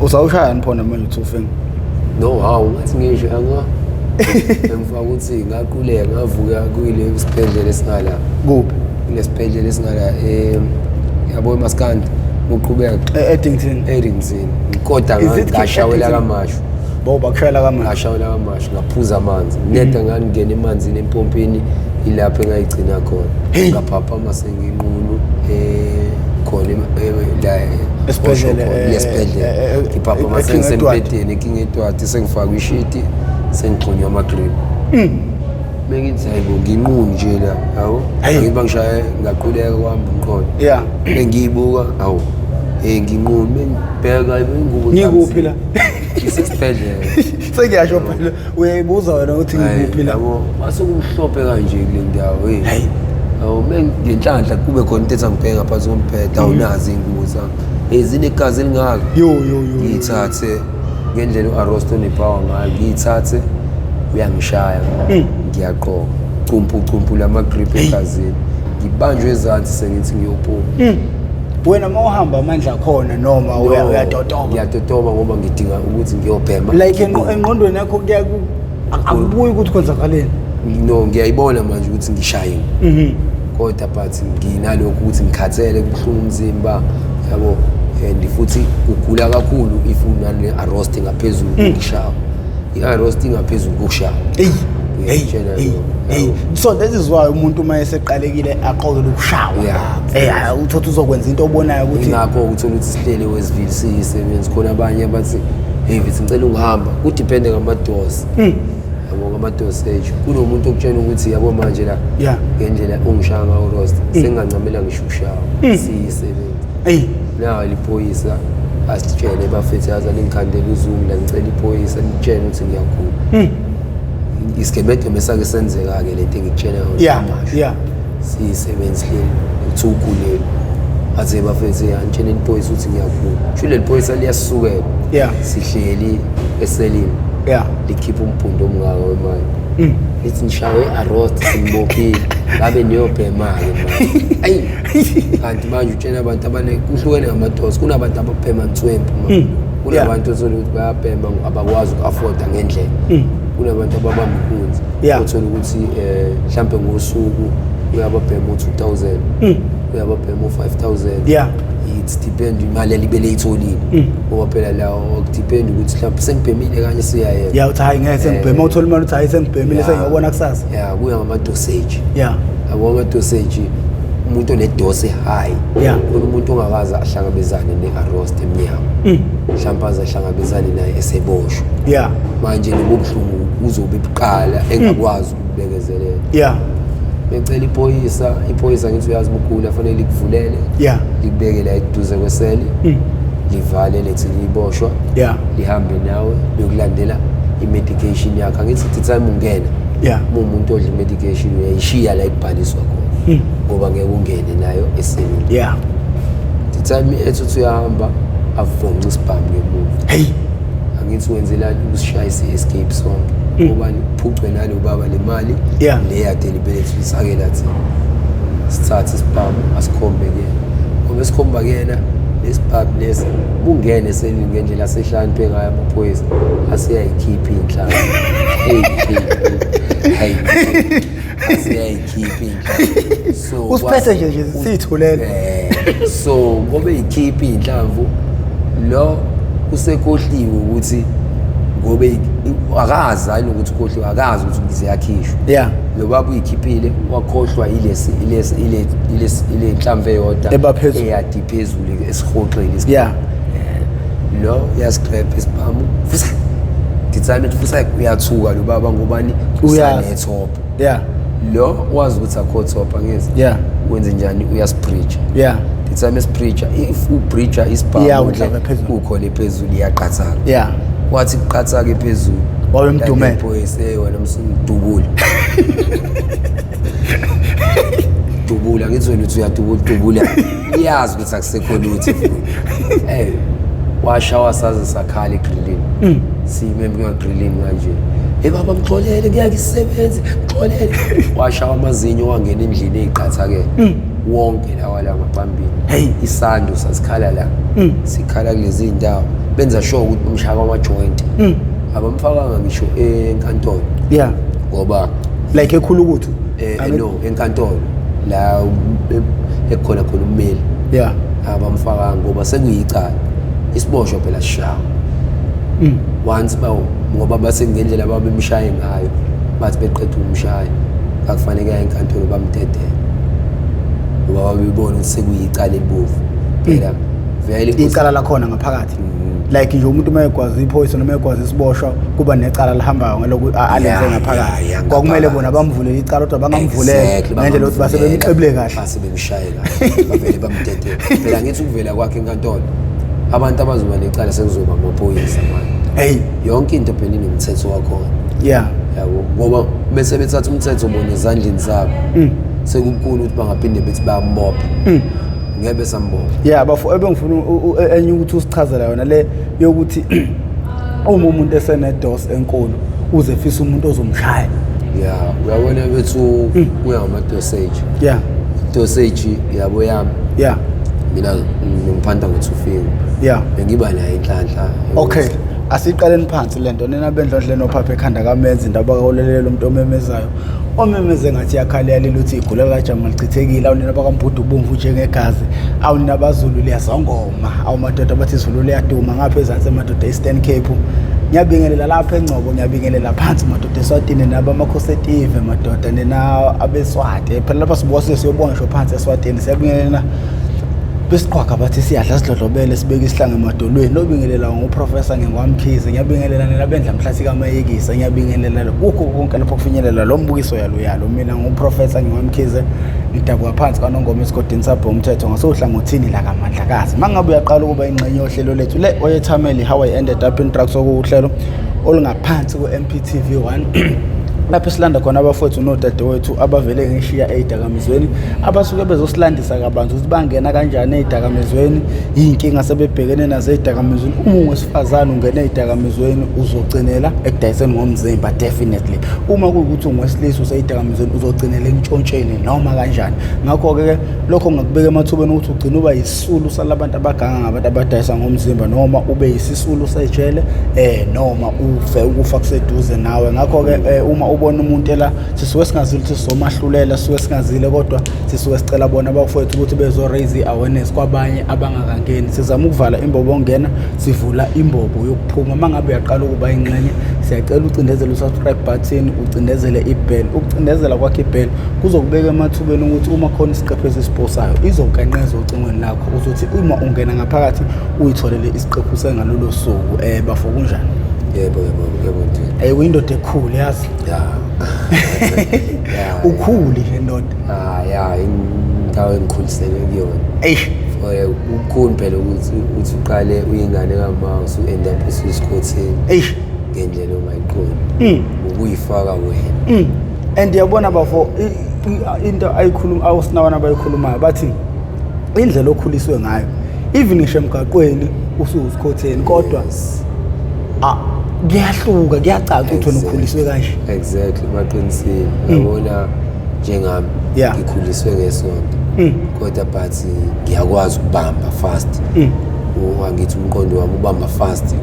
Usawushaya niphona manje uthufeng. No, hawu ngathi ngisho anga. Emva ukuthi ngaquleka ngavuka kuyile isibhedlela esingala. Kuphi? Lesibhedlela esingala yabo eMaskandi uqhubeka Eddington. Kodwa ngashawela kamashu. Bo bakushayela kamashu. Ngashawela kamashu ngaphuza amanzi. Neda ngangena emanzini empompini ilapho engayigcina khona. Ngaphapha masenginqunu khona la esibhedlela. Ngiphapha masensempedeni kingedwathi sengifaka ishiti sengixhunywa amagrip. Mengithi hayibo nginqunu nje la yabo ngiba ngishaye ngaquleka kwami umqondo. Yeah. Engiyibuka awu nginqunu ngibheka ingubo ngikuphi la isesibhedlela sengiyasho phela uyayibuza wena ukuthi ngikuphi la yabo masukumhlophe kanje kule ndawo hey awu ngenhlanhla kube khona into engibheka phansi kombhede awunazi ingubo zami ezinegazi elingaka yo ngithathe ngendlela uArosto nepower ngayo ngithathe uyangishaya ngiyaqoqa cumpu lama grip egazini ngibanjwe ezansi sengithi ngiyophuma. Wena mawuhamba amandla khona noma uyatotoba? Ngiyatotoba ngoba ngidinga ukuthi ngiyobhema. Like engqondweni yakho kuya akubuyi ukuthi kwenzakaleni. No, ngiyayibona manje ukuthi ngishayile. Kodwa but nginalokho ukuthi ngikhathele kubuhlungu umzimba yabo and futhi ugula kakhulu if unale arrost ngaphezulu ngishawa. I-arrost ngaphezulu kokushaya. Hey, so that is why umuntu uma eseqalekile aqokele ukushawa. Uthothi uzokwenza into obonayo ukuthi ngakho ukuthola ukuthi sihlele wesivili siyisebenzi khona abanye abathi hey vithi ngicela ungihamba kudepende ngamadosi. Yabo ngamadosi kunomuntu okutshela ukuthi yabo manje la ngendlela ongishaya ngayo roast sengancamela ngisho ukushawa siyisebenzi. Nawo liphoyisa asitshele bafethu yazana ingikhandela uzungu la ngicela iphoyisa litshela ukuthi ngiyagula. Isikemede mesake senzeka ke lento engitshela yona siyisebenzile uthukule aze bafethu yantshela iphoyisa ukuthi ngiyagula. Shule liphoyisa liyasukela sihleli eselini likhipha umphundo omngaka wemali lithi nishawe arrost simbophile ngabe niyobhema ke manje kanti manje utshela abantu abane kuhlukene ngamadosi kunabantu abaphema ntwempu kunabantu othola ukuthi bayabhema abakwazi uku-afforda ngendlela kunabantu ababamba inkunzi othola ukuthi mhlambe ngosuku uyababhema u-2000 uyababhema u-5000 it depend imali elibele itholile ngoba phela lawo depend ukuthi mhlawumbe sengibhemile kanye siyayenza uthi hayi ngeke sengibhema uthola imali uthi hayi sengibhemile sengiyobona kusasa kuya ngama-dosage yabo ama-dosage umuntu onedose high umuntu ongakaze ahlangabezane ne-arrost emnyama mhlawumbe aze ahlangabezane naye eseboshwa manje lobo buhlungu uzobe buqala engakwazi ukubekezelela becela iphoyisa ngithi uyazi ukugula fanele likuvulele likubeke la eduze kweseli livale lethi liboshwa lihambe nawe lokulandela i-medication yakho ngithi the time ungena umuntu odla i-medication uyayishiya la ibhaliswa khona ngoba ngeke ungene nayo eselini the time ethi uyahamba avonca isibhamu ngemuva angithi wenzelani ukusishayisa i-escape song ngoba niphucwe nalo baba le mali le yade libelethi lisakela thi sithathe isibhamu asikhombe kuyena ngoba sikhomba kuyena lesibhamu lesi bungene eselini ngendlela asehlantwe ngayo amaphoyisa asiyayikhipha inhlamba asiyayikhipha inhlamba so usiphethe nje sithulele so ngoba ikhipha inhlamvu lo usekhohliwe ukuthi ngobe akazani ukuthi ukhohliwe akazi ukuthi ngize yakhishwa lo baba uyikhiphile wakhohlwa ile nhlamvu eyodwa eyadi phezulu esihoxeni lo yascrap isibhamu futhi ngithanda ukuthi futhi uyathuka lo baba ngobani usanetop lo wazi ukuthi akho top angezi wenze njani uyaspreacher ngithanda espreacher if ubreacher isibhamu ukhona phezulu iyaqathaka wathi kuqathake phezulu wawe mdumela boyise wena msungidubula dubula ngithi wena uthi uyadubula iyazi ukuthi akusekho lutho washawa saze sakhala egrillini simembe ngagrillini kanje baba ngixolele kuyakisebenza ngixolele washawa amazinyo wangena endlini eziqathake wonke lawa la ngaphambili isando sasikhala la sikhala kulezi indawo benza sure ukuthi umshaya kwama-joint abamfakanga ngisho enkantolo ngoba like ekhulukuthu no enkantolo la ekhona khona ummeli abamfakanga ngoba sekuyicala isiboshwa phela sishawa once ngoba base ngendlela babemshaye ngayo bathi beqeda umshaye akufanele aye enkantolo bamdedele ngoba babebona ukuthi sekuyicala elibovu phela vele icala lakhona ngaphakathi like nje umuntu mayekwazi iphoyisa noma ekwazi isiboshwa kuba necala lihambayo ngelokuthi alenze ngaphakathi kwakumele bona bamvulele icala kodwa bangamvulele ngendlela ukuthi basebemqebule kahle basebemshaye kahle bavele bamdedele phela ngithi ukuvela kwakhe enkantolo abantu abazoba necala sekuzoba amaphoyisa manje yonke into phela inomthetho wakhona yabo ngoba bese bethatha umthetho bona ezandleni zabo sekukhulu ukuthi bangaphinde bethi bayambopha ngebe sambopha bafo ebengifuna enye ukuthi usichazela yona le yokuthi uma umuntu esenedos enkulu uze fisa umuntu ozomshaya uyabona bethu uyamadoseji dosage yabo yami mina ngimphanda ngo2 bengiba naye inhlanhla okay asiqaleni phansi lento nina bendlondle nophapha ekhanda kamenzi indaba kaholelelo umuntu omemezayo omemeze ngathi yakhala yalelo uthi igula likaJama lichithekile awunina bakambudu ubomvu njengegazi awunina abazulu liyazongoma awumadoda bathi izulu liyaduma ngapha ezantsi emadoda eastern cape ngiyabingelela lapha eNgcobo ngiyabingelela phansi madoda eSwatini naba amakhosetive madoda nina abeSwati phela lapha sibose siyobonshwa phansi eSwatini siyabingelela besiqhwaga bathi siyadla sidlodlobele sibeke isihlange emadolweni nobingelela ngoprofessor ngengwamkhize ngiyabingelela nina bendla mhlathi kamayekisa ngiyabingelela ukho konke lapho kufinyelela lo mbukiso yalo mina ngoprofessor ngengwamkhize ngidabuka phansi kaNongoma esigodini sabho umthetho ngasohlangothini la kaMandlakazi mangabe uyaqala ukuba ingxenye yohlelo lethu le oyethameli how I ended up in drugs okuhlelo olungaphansi ku-Mp TV1 lapho silanda khona abafowethu nodadewethu abavele ngishiya ezidakamizweni abasuke bezosilandisa kabanzi ukuthi bangena kanjani ezidakamizweni inkinga sebebhekene nazo ezidakamizweni uma ungwesifazane ungena ezidakamizweni uzogcinela ekudayiseni ngomzimba definitely uma kuyukuthi ungwesilisa usezidakamizweni uzogcinela entshontsheni noma kanjani ngakho ke lokho ngakubeka emathubeni ukuthi ugcina uba yisisulu salabantu abaganga ngabantu abadayisa ngomzimba noma ube yisisulu sejele noma ufe ukufa kuseduze nawe ngakho ke uma ubona umuntu la sisuke singazile ukuthi sizomahlulela sisuke singazile kodwa sisuke sicela bona abafowethu ukuthi bezo raise awareness kwabanye abangakangeni sizama ukuvala imbobo ongena sivula imbobo yokuphuma mangabe uyaqala ukuba ingxenye siyacela ucindezele usubscribe button ucindezele ibell ukucindezela kwakhe ibell kuzokubeka emathubeni ukuthi uma khona isiqephu esisiposayo izokanqeza ucingweni lakho ukuthi uma ungena ngaphakathi uyitholele isiqephu sengalolo suku bafo kunjani yebo uyindoda ekhulu yazi ukhuli ndoda indawo engikhuliseke kuyona ukukhulu phela ukuthi uqale uyingane kamawusu end up ususikhotheni ngendlela ongayiqondi ukuyifaka wena and yabona bafo into ayikhuluma awusinawana abayikhulumayo bathi indlela okhuliswe ngayo even ngisho emgaqweni ususikhotheni kodwa kuyahluka kuyacaca ukuthi wena ukhuliswe kanje exactly baqinisile yabona njengami ngikhuliswe ngesonto kodwa but ngiyakwazi ukubamba fast angithi umqondo wami ubamba fast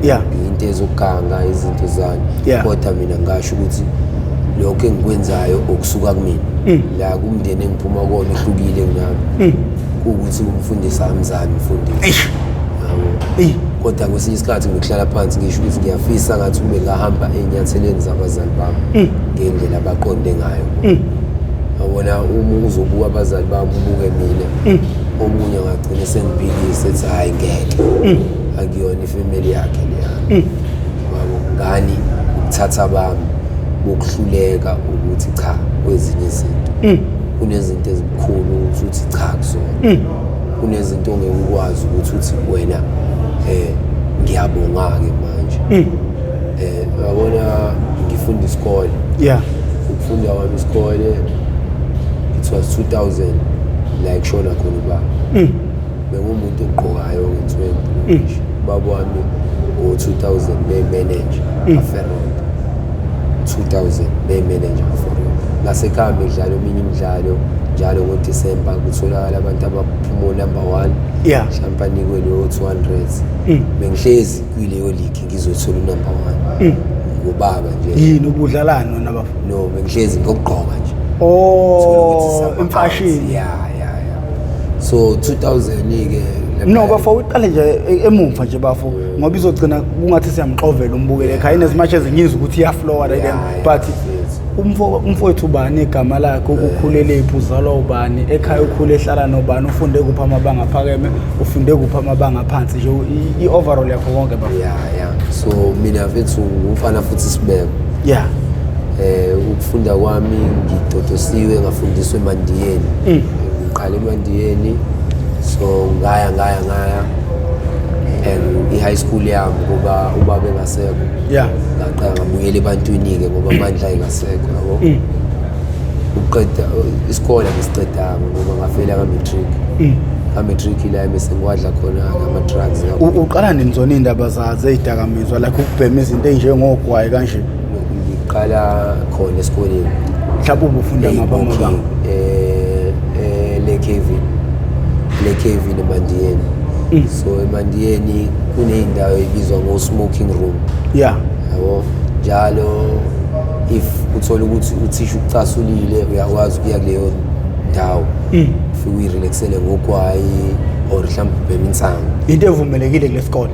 into ezoganga izinto zami kodwa mina ngasho ukuthi lokho engikwenzayo okusuka kumina la kumndeni engiphuma kuwona ehlukile kunami ukuthi umfundisi Akamzali umfundisi kodwa kwesinye isikhathi ngikuhlala phansi ngisho ukuthi ngiyafisa ngathi ube ngahamba ezinyatheleni zabazali bami ngendlela abaqonde ngayo yabona uma uzobuka abazali bami ubuke mina omunye ngagcina sengibhikise ethi hayi ngeke akuyona ifamily yakhe leya yabo ngani ukuthatha bami bokuhluleka ukuthi cha kwezinye izinto kunezinto ezikhulu ukuthi cha kuzona kunezinto ongeke ukwazi ukuthi wena ngiyabonga-ke manje yabona ngifunda isikole ukufunda kwami isikole it was 2000 la kushona khona ubaba bengumuntu ogqokayo nge-20 ubaba wami ngo-2000 bemanager aferon 2000 bemanager aferon ngasekhaya bedlala eminye imidlalo njalo ngoDisemba kutholakala abantu abaphuma number 1 champagne kwelo 200 bengihlezi kuleyo league ngizothola number 1 ngobaba nje yini ubudlalana nabafu no bengihlezi ngokugqoka nje imfashini so 2000 ke no bafo uqale nje emuva nje bafo ngoba izogcina kungathi siyamxovela umbukele ekhaya inezimatch ezinyinzi ukuthi iyaflowa right but umfowethu ubani igama lakhe ukukhulele iphuzalwa ubani ekhaya ukhule ehlala nobani ufunde kupha amabanga aphakeme ufunde kupha amabanga aphansi nje i-overall yakho konke bafo so mina mfethu ngumfana futhi sibeko ukufunda kwami ngidodosiwe ngafundiswa eMandiyeni ngiqala eMandiyeni so ngaya and i-high school yami ngoba ubaba engasekho ngaqala ngabuyela ebantwini-ke ngoba amandla engasekho yabo uqeda isikole ngisiqedanga ngoba ngafela ka-matric la bese ngiwadla khona-ke ama-drugs uqala nini zona iy'ndaba zey'dakamizwa like ukubhema izinto ey'njengogwayi kanje ngiqala khona esikoleni mhlawumbe ubufunda ngabamabanga le-Kevin eMandiyeni so eMandiyeni kuney'ndawo ebizwa ngo-smoking room yabo njalo if uthola ukuthi uthisha ukucasulile uyakwazi ukuya kuleyo ndawo ufike uyirelaxele ngogwayi or mhlawumbe ubhema insango into evumelekile kule sikole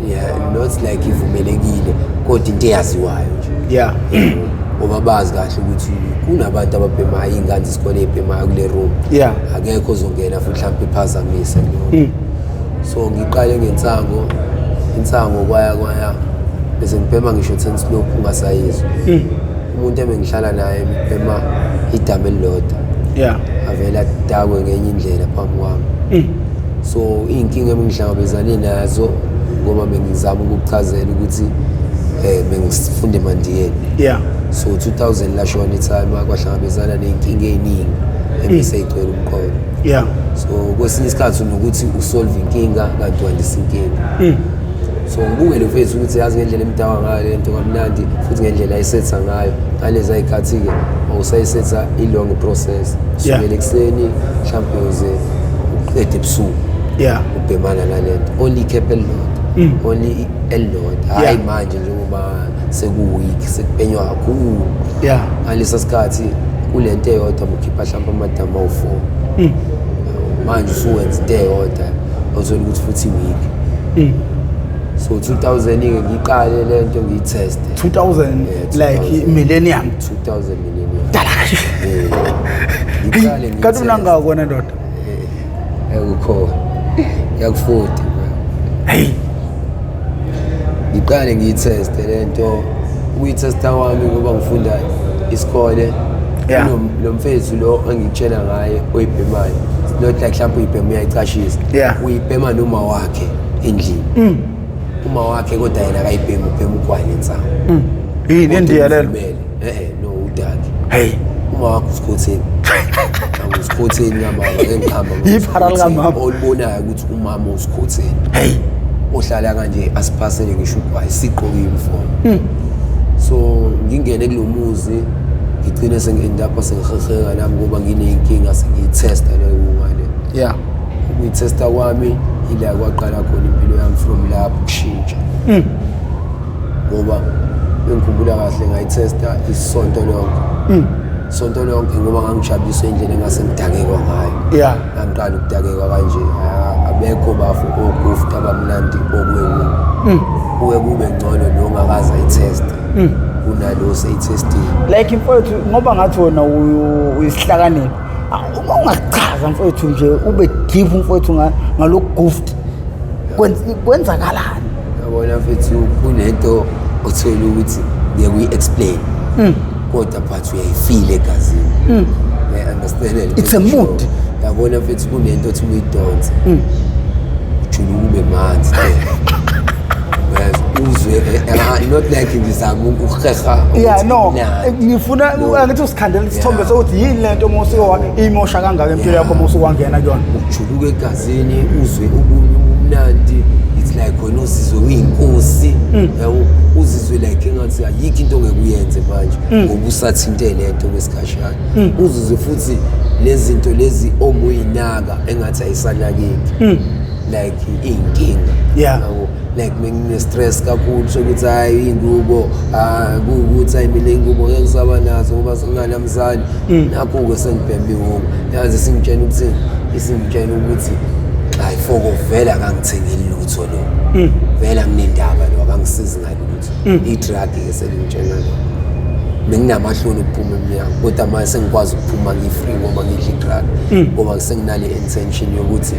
not like ivumelekile kodwa into eyaziwayo nje ngoba bazi kahle ukuthi kunabantu ababhemayo iy'ngane zesikole ey'bhemayo kule room akekho ozongena futhi mhlawumbe iphazamise so ngiqale ngensango kwaya bese ngibhema ngisho 10 slope ungasayizwa umuntu ebengihlala naye ngibhema idama elilodwa avela adakwe ngenye indlela phambi kwami so iy'nkinga ebengihlangabezane nazo ngoba bengizama ukukuchazela ukuthi bengifunde eMandiyeni so 2000 lashona itime akwahlangabezana ney'nkinga ey'ningi ebeseyigcwele umqondo so kwesinye isikhathi unokuthi usolve inkinga kanti wandisa inkinga so ngibukele mfethu ukuthi yazi ngendlela emdawa ngayo le nto kamnandi futhi ngendlela ayisetha ngayo ngalezi ayikhathi-ke awusayisetha i-long process sukela ekuseni mhlawumbe uze uqede ebusuku ubhemana nale nto only ikhephe elilodwa only elilodwa hhayi manje njengoba sekuwiki sekubhenywa kakhulu ngalesa sikhathi kule nto eyodwa mukhipha mhlawumbe amadama awu-4 manje usuwenza into eyodwa awuthola ukuthi futhi iwiki so 2000-ke ngiqale le nto ngiyitheste 2000 like millennium 2000 millennium ngiqale kanti unangakona ndoda ekukhona yakufuthi hey ngiqale ngiyitheste le nto ukuyithesta kwami ngoba ngifunda isikole lo mfethu lo engikutshela ngaye oyibhemayo not like mhlawumbe uyibhema uyayicashisa uyibhema noma wakhe endlini uma wakhe kodwa yena akayibhema ubhema ugwayi nensango yini endiyalelo no udaki hey uma wakhe usikhotheni usikhotheni kamama ngengihamba yipharala kamama olibonayo ukuthi umama usikhotheni hey ohlala kanje asiphasele ngisho ugwayi siqoke uniform so ngingene kulomuzi ngigcine sengiendapha sengiheheka nami ngoba ngineyinkinga sengiyithesta leyo ngale ukuyithesta kwami ila kwaqala khona impilo yami from lapho kushintsha ngoba ngikhumbula kahle ngayithesta isonto lonke ngoba ngangijabulisa indlela engase ngidakekwa ngayo ngiqala ukudakekwa kanje abekho bafu ogufuta abamnandi kuwe kube ngcono lo ongakaze ayithesta kunalo seyithestile like mfowethu ngoba ngathi wona uyisihlakanile uma ungachaza mfowethu nje ube deep mfowethu ngalokuguft kwenzakalani yabona mfethu kunento othola ukuthi ngiyakuyi-explain kodwa but uyayifila egazini understand it's a mood yabona mfethu kunento othi uyidonse ujula ukube manzi uzwe not like ngizama ukuheha no ngifuna ngithi usikhandela isithombe sokuthi yini lento imosha kangaka empilo yakho uma usukwangena kuyona ujuluka egazini uzwe ubumnandi it's it's like wena uzizwe uyinkosi yabo uzizwe like engathi ayikho into ongekuyenze manje ngoba usathinte lento kwesikashana uzizwe futhi lezinto lezi omuyinaka engathi ayisanakeki like inkinga yabo like ngine stress kakhulu sokuthi hayi ingubo ukuthi ayi mina ingubo ngeke ngisaba nazo ngoba singanamzali nakho ke sengibhembe ihoma yazi singitshela ukuthi isingitshela ukuthi hayi foko vela akangithengeli lutho lo vela nginendaba lo akangisizi ngalutho i-drug ke selingitshela lo benginamahloni ukuphuma emnyango kodwa manje sengikwazi ukuphuma ngi-free ngoba ngidla i-drug ngoba senginale intention yokuthi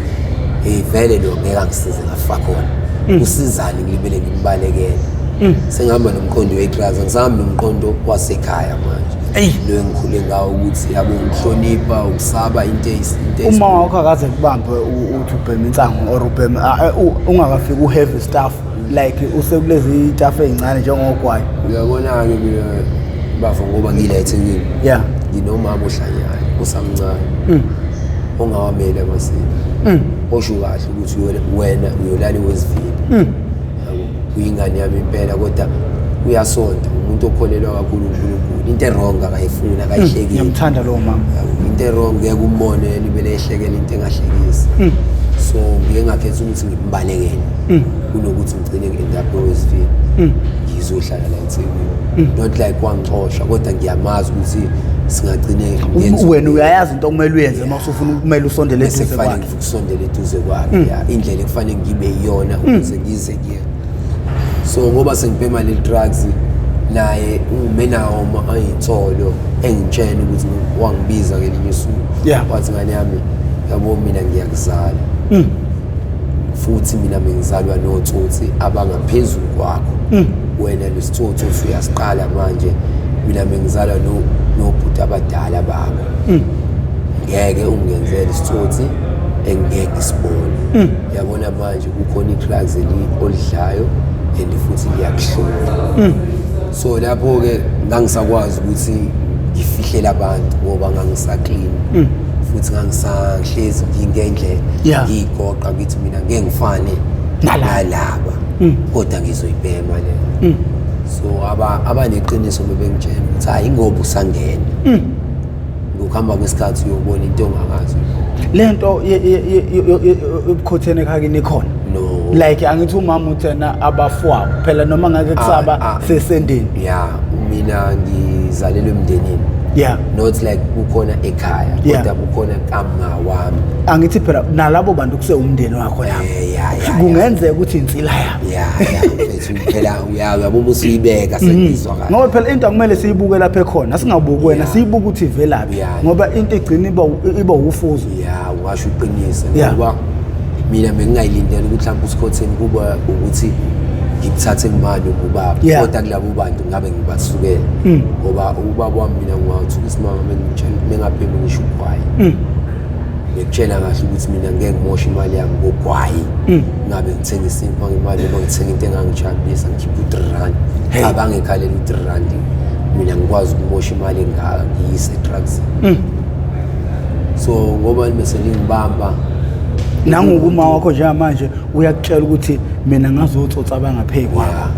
vele lo ngeke angisize ngafa khona usizani ngilibele ngimbalekele sengihamba nomqondo we-drugs ngisahambe nomqondo wasekhaya manje lo engikhule ngawo ukuthi yabo ukuhlonipha ukusaba into uma wakho akaze kubambe uthi ubhema insango or ubhema ungakafika u-heavy stuff like usekulezi itafu ezincane njengogwayi uyabona-ke mina bafo ngoba ngilayethekile nginomama ohlanyayo usamncane ongawamele amasiko osho kahle ukuthi wena uyolala wezivini uyingane yami impela kodwa uyasonda umuntu okholelwa kakhulu uNkulunkulu into errong akayifuna akayihlekile ngiyamthanda lo mama into errong ngeke umbone libele ehlekela into engahlekisi so ngike ngakhetha ukuthi ngimbalekele kunokuthi ngigcine ngendawo wezivini ngizohlala la eThekwini not like wangixosha kodwa ngiyamazi ukuthi singagcine wena uyayazi into okumele uyenze uma usufuna kumele usondele eduze kwakhe kufanele ukusondela eduze kwakhe indlela ekufanele ngibe iyona ukuze ngize kuye so ngoba sengibhema le drugs naye umenawo ayitholo engitshela ukuthi wangibiza ngelinye usuku wathi ngane yami yabo mina ngiyakuzala futhi mina bengizalwa notsotsi abangaphezulu kwakho wena lesitsotsi usuyasiqala manje mina bengizalwa nobhuti abadala bakho ngeke ungenzele isitsotsi engeke isibone yabona manje kukhona i-drugs olidlayo and futhi liyakuhlula so lapho ke ngangisakwazi ukuthi ngifihlele abantu ngoba ngangisaclean futhi ngangisahlezi ngingendlela ngigoqa ngithi mina ngeke ngifane nalaba kodwa ngizoyibhema le so abaneqiniso bebengitshela ukuthi hayi ngoba usangena ngokuhamba kwesikhathi uyobona into ongakazi lento ubukhothene ekhakini ikhona no like angithi umama uthena abafowabo phela noma ngeke kusaba sesendeni mina ngizalelwe emndenini not like kukhona ekhaya kodwa kukhona kama wami angithi phela nalabo bantu kuse umndeni wakho lapho kungenzeka ukuthi insila mfethu phela uyabo musuyibeka sengizwa kahle ngoba phela into akumele siyibuke lapha ekhona singabuki wena siyibuka ukuthi ivelaphi ngoba into igcina iba ufuzo washo uqinisa ngoba mina bengingayilindela ukuthi mhlawumbe usikhotheni kuba ukuthi ngithathe imali ukubaba kodwa kulabo bantu ngabe ngibasukela ngoba ubaba wami mina ngiwathi isimanga mengaphembe ngisho ugwayi ngikutshela kahle ukuthi mina ngeke ngimoshe imali yami ngogwayi ngabe ngithenga isimpa ngemali noma ngithenga into engangijabulisa ngikhipha u3 abangekhalela u3 mina ngikwazi ukumosha imali engaka ngiyise drugs so ngoba bese ngibamba nangokuma wakho njengamanje uyakutshela ukuthi mina ngazotsotsa abangapheki kwakho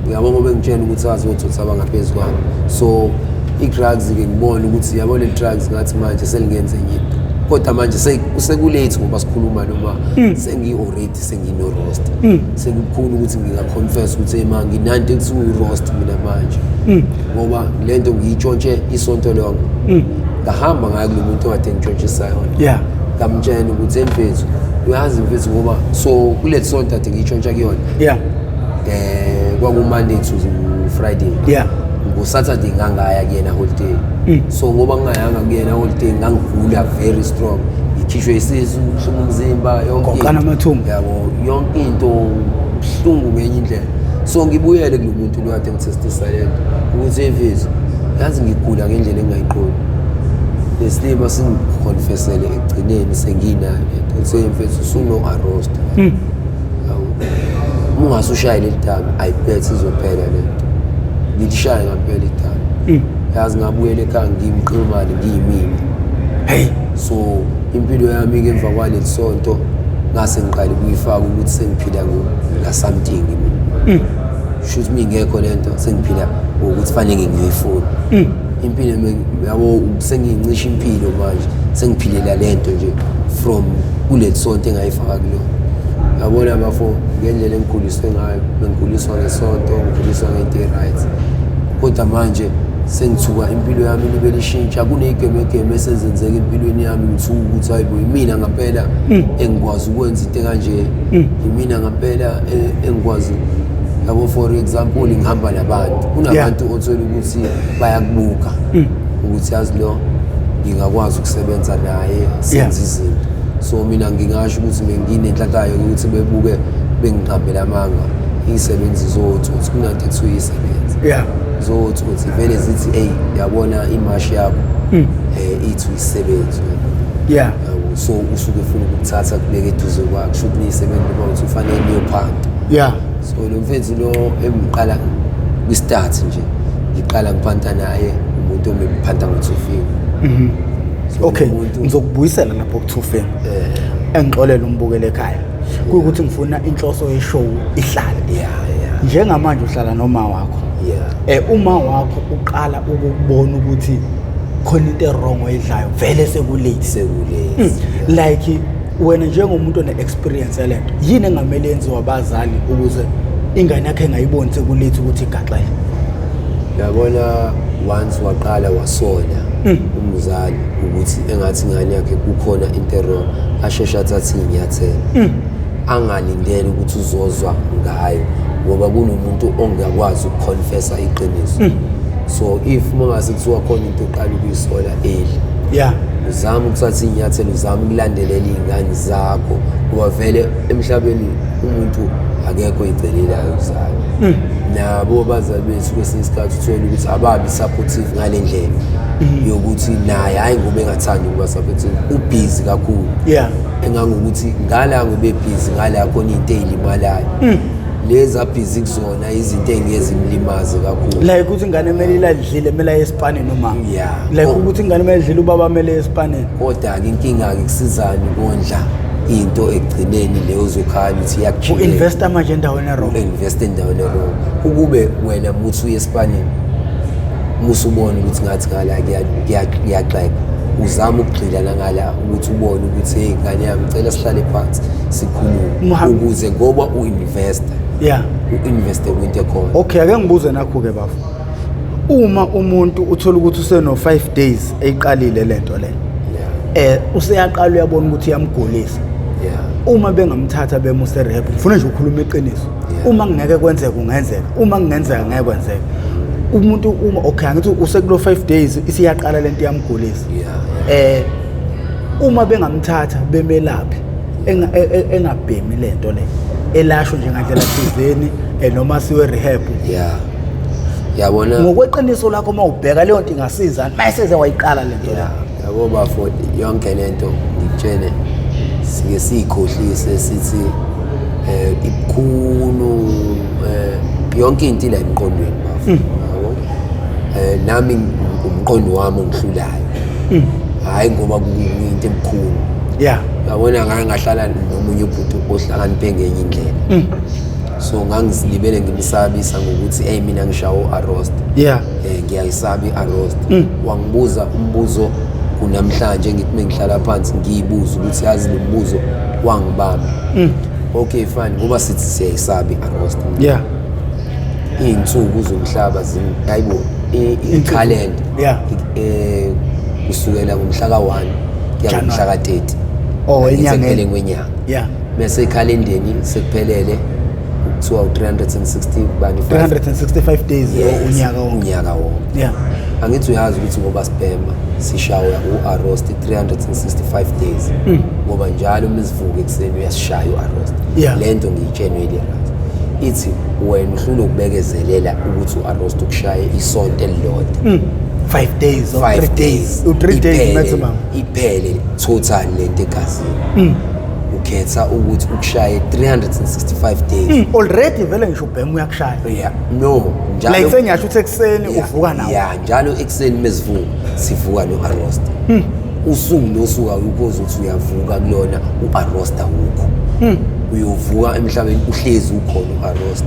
uyabona ngoba ngitshela ukuthi azotsotsa abangaphezulu kwami so i-drugs ke ngibona ukuthi yabona i-drugs ngathi manje selingenze into kodwa manje sekulate ngoba sikhuluma noma sengi-already sengino-roast sekukhulu ukuthi nginga-confess ukuthi ema nginanto ekuthi uyi-roast mina manje ngoba le nto ngiyitshontshe isonto lonke ngahamba ngayo kulo muntu okade ngitshontshiswa yona ngamtshela ukuthi mfethu uyazi mfethu ngoba so kule sonto ade ngiyitshontsha kuyona kwaku-Monday to Friday ngo-Saturday ngangaya kuyena holiday so ngoba ngingayanga kuyena holiday ngangigula very strong ngikhishwe isisu ubuhlungu umzimba yonke into buhlungu ngenye indlela so ngibuyele kulo muntu lo kade ngithestisa lento ukuthi mfethu yazi ngigula ngendlela engayiqondi lesilima singiconfessele egcineni senginayo ukuthi mfethu usuno-arrost ungasushaya leli tami ayibet izophela lento ngilishaye ngampela itami yazi ngabuyela ekhaya ngimqimane ngiyimini so impilo yami ke emva kwaleli sonto ngase ngiqala ukuyifaka ukuthi sengiphila nga something mina should me ngekho lento sengiphila ukuthi fanele ngiyifuna impilo yabo sengincisha impilo manje sengiphilela lento nje from kule sonto engayifaka kulo yabona bafo ngendlela engikhuliswe ngayo ngikhuliswa ngesonto ngikhuliswa ngento right kodwa manje sengithuka impilo yami libe lishintsha kuneyigeme esenzenzeka empilweni yami ngithuka ukuthi hayibo yimina ngempela engikwazi ukwenza into kanje yimina ngempela engikwazi yabo for example ngihamba nabantu kunabantu othola ukuthi bayakubuka ukuthi yazi lo ngingakwazi ukusebenza naye senze izinto so mina ngingasho ukuthi nginenhlanhla ukuthi bebuke bengiqambela amanga isebenzi zothi kunanto ekuthiwa isebenzi zothi vele zithi hey yabona imashi yakho ithi uyisebenzi so usuke ufuna ukuthatha kubeke eduze kwakho should nisebenzi ukuthi ufanele niyophanda so lo mfethu lo emqala kwi-start nje ngiqala ngiphanta naye umuntu omephanta ngo-2 okay ngizokubuyisela lapho ku-2 engixolela umbukele ekhaya kuyukuthi ngifuna inhloso yeshow ihlale njengamanje uhlala noma wakho uma wakho uqala ukubona ukuthi khona into wrong oyidlayo vele sekulate like wena njengomuntu one-experience yalento yini engamele yenziwa abazali ukuze ingane yakhe engayiboni sekulate ukuthi igaxele yabona once waqala wasola umzali ukuthi engathi ingane yakhe kukhona into wrong asheshe athathe inyathelo angalindele ukuthi uzozwa ngayo ngoba kunomuntu ongakwazi ukuconfessa iqiniso so if mangase kuthiwa khona into oqala ukuyisola uzama ukuthatha inyathelo uzama ukulandelela izingane zakho ngoba vele emhlabeni umuntu akekho icelelayo uzali nabo abazali bethu kwesinye isikhathi uthola ukuthi ababi supportive ngale ndlela yokuthi naye hayi ngoba engathandi ukuba supportive ubhizi kakhulu engangokuthi ngala ngobe busy ngala khona into ezilimalayo lezi abhizi kuzona izinto engeze imlimaze kakhulu like ukuthi ingane emeli iladlile emela esipaneni noma like ukuthi ingane emeli idlile ubaba emeli esipaneni kodwa ke inkinga ke kusizana ukondla into egcineni leyo zokhaya ukuthi yakujike uinvesta manje endaweni wrong invest endaweni wrong ukube wena muthi uye esipaneni musubona ukuthi ngathi ngala kuyaxeka uzama ukugxilana ngala ukuthi ubone ukuthi hey ngane yami cela sihlale phansi sikhulume ukuze ngoba uinvesta uinveste kwinto ekhona okay ake ngibuze nakho ke bafo uma umuntu uthola ukuthi useno 5 days eyiqalile lento le useyaqala uyabona ukuthi iyamgolisa uma bengamthatha bemuse rehab ufuna nje ukukhuluma iqiniso uma ngeke kwenzeka kungenzeka uma kungenzeka ngeke kwenzeka umuntu uma okay ngithi usekulo 5 days isiyaqala lento yamgolisa uma bengamthatha bemelaphi engabhemi lento le elashwe njengandlela thizeni noma siwe rehab yabona ngokweqiniso lakho mawubheka leyo nto ingasiza mayiseze wayiqala lento la yabo bafo yonke lento ngitshene sike sikhohlise sithi ibukhulu yonke into la emqondweni bafo yabo nami umqondo wami ongihlulayo hayi ngoba kuyinto ebukhulu yabona ngake ngahlala nomunye ubhuti ohlakaniphe ngenye indlela so ngangizilibele ngimsabisa ngokuthi hey mina ngishawo arrost ngiyayisaba iarrost wangibuza umbuzo kunamhlanje ngithi mengihlala phansi ngiyibuza ukuthi yazi lo mbuzo wangibamba okay fine ngoba sithi siyayisaba iarrost insuku zomhlaba hayibo ikhalenda kusukela ngomhla ka1 kuya ngomhla ka30 enyangeni ngwenyanga bese ekhalendeni sekuphelele kuthiwa 360 bani 365 days unyaka wonke angithi uyazi ukuthi ngoba sibhema sishawa uarrost 365 days ngoba njalo mesivuka ekseni uyasishaya uarrost lento ngiyitshenwe ithi wena uhlule ukubekezelela ukuthi uarrost ukushaye isonto elilodwa 5 days or 3 days 3 days maximum iphele total lento egazini ukhetha ukuthi ukushaye 365 days already vele ngisho ubhema uyakushaya no njalo like sengiyasho ukuthi ekseni uvuka nawo njalo ekseni mesivuka sivuka noarrost usuku nosuku awukhoza ukuthi uyavuka kulona uarrost awukho uyovuka emhlabeni uhlezi ukhona u-arrest.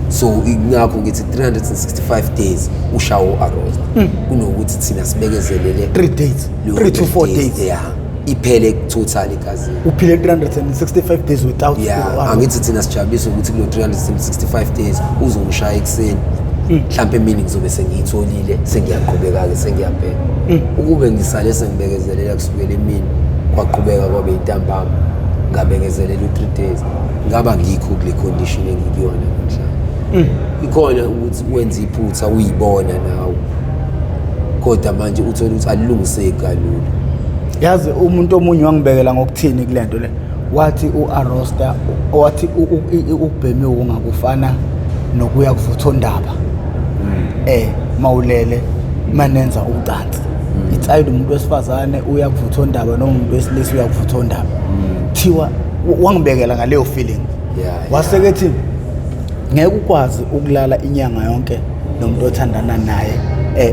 So ingakho ngithi 365 days ushawo arrest kunokuthi thina sibekezelele 3 days 3 to 4 days yeah iphele total igazi uphile 365 days without angithi thina sijabulisa ukuthi kulo 365 days uzongishaya ekseni mhlambe mina ngizobe sengiyitholile sengiyaqhubeka ke sengiyabheka ukube ngisale sengibekezelela kusukela emini kwaqhubeka kwabe intambama ngabekezelela u3 days ngaba ngikho kule condition engikuyona namhlanje ikhona ukuthi wenza iphutha uyibona nawe kodwa manje uthola ukuthi alilungiseki kalula. Yazi umuntu omunye wangibekela ngokuthini kulento le wathi uArosta wathi ukubhemi ungakufana nokuya kuvuthondaba mawulele manenza ucansi itsayile umuntu wesifazane uya kuvuthondaba noma umuntu wesilisa uya kuvuthondaba thiwa wangibekela ngaleyo feeling wasekethi ngeke ukwazi ukulala inyanga yonke nomuntu othandana naye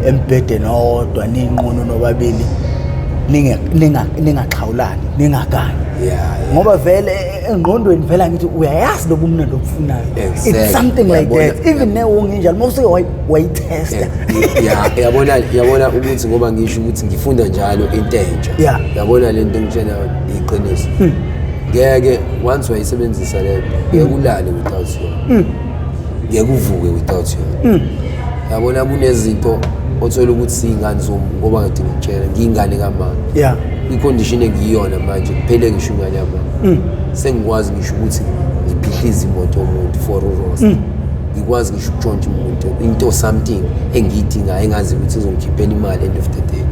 embhedeni odwa ninqono nobabili ningaxhawulani ningakani ngoba vele engqondweni vela ngithi uyayazi lokumnandi okufunayo it's something like that even now nginjalo mawuse wayitesta yabona ukuthi ngoba ngisho ukuthi ngifunda njalo into entsha yabona lento ngitshena iqiniso ngeke once wayisebenzisa le ngeke ulale without you ngeke uvuke without you yabona kunezinto othola ukuthi singane ngoba ngathi ngitshela ngingane kamama icondition engiyona manje kuphele ngisho ingane yami sengikwazi ngisho ukuthi ngiphihlize imoto yomuntu for uRost ngikwazi ngisho ukutshontsha umuntu into something engiyidinga engazi ukuthi izongikhiphela imali end of the day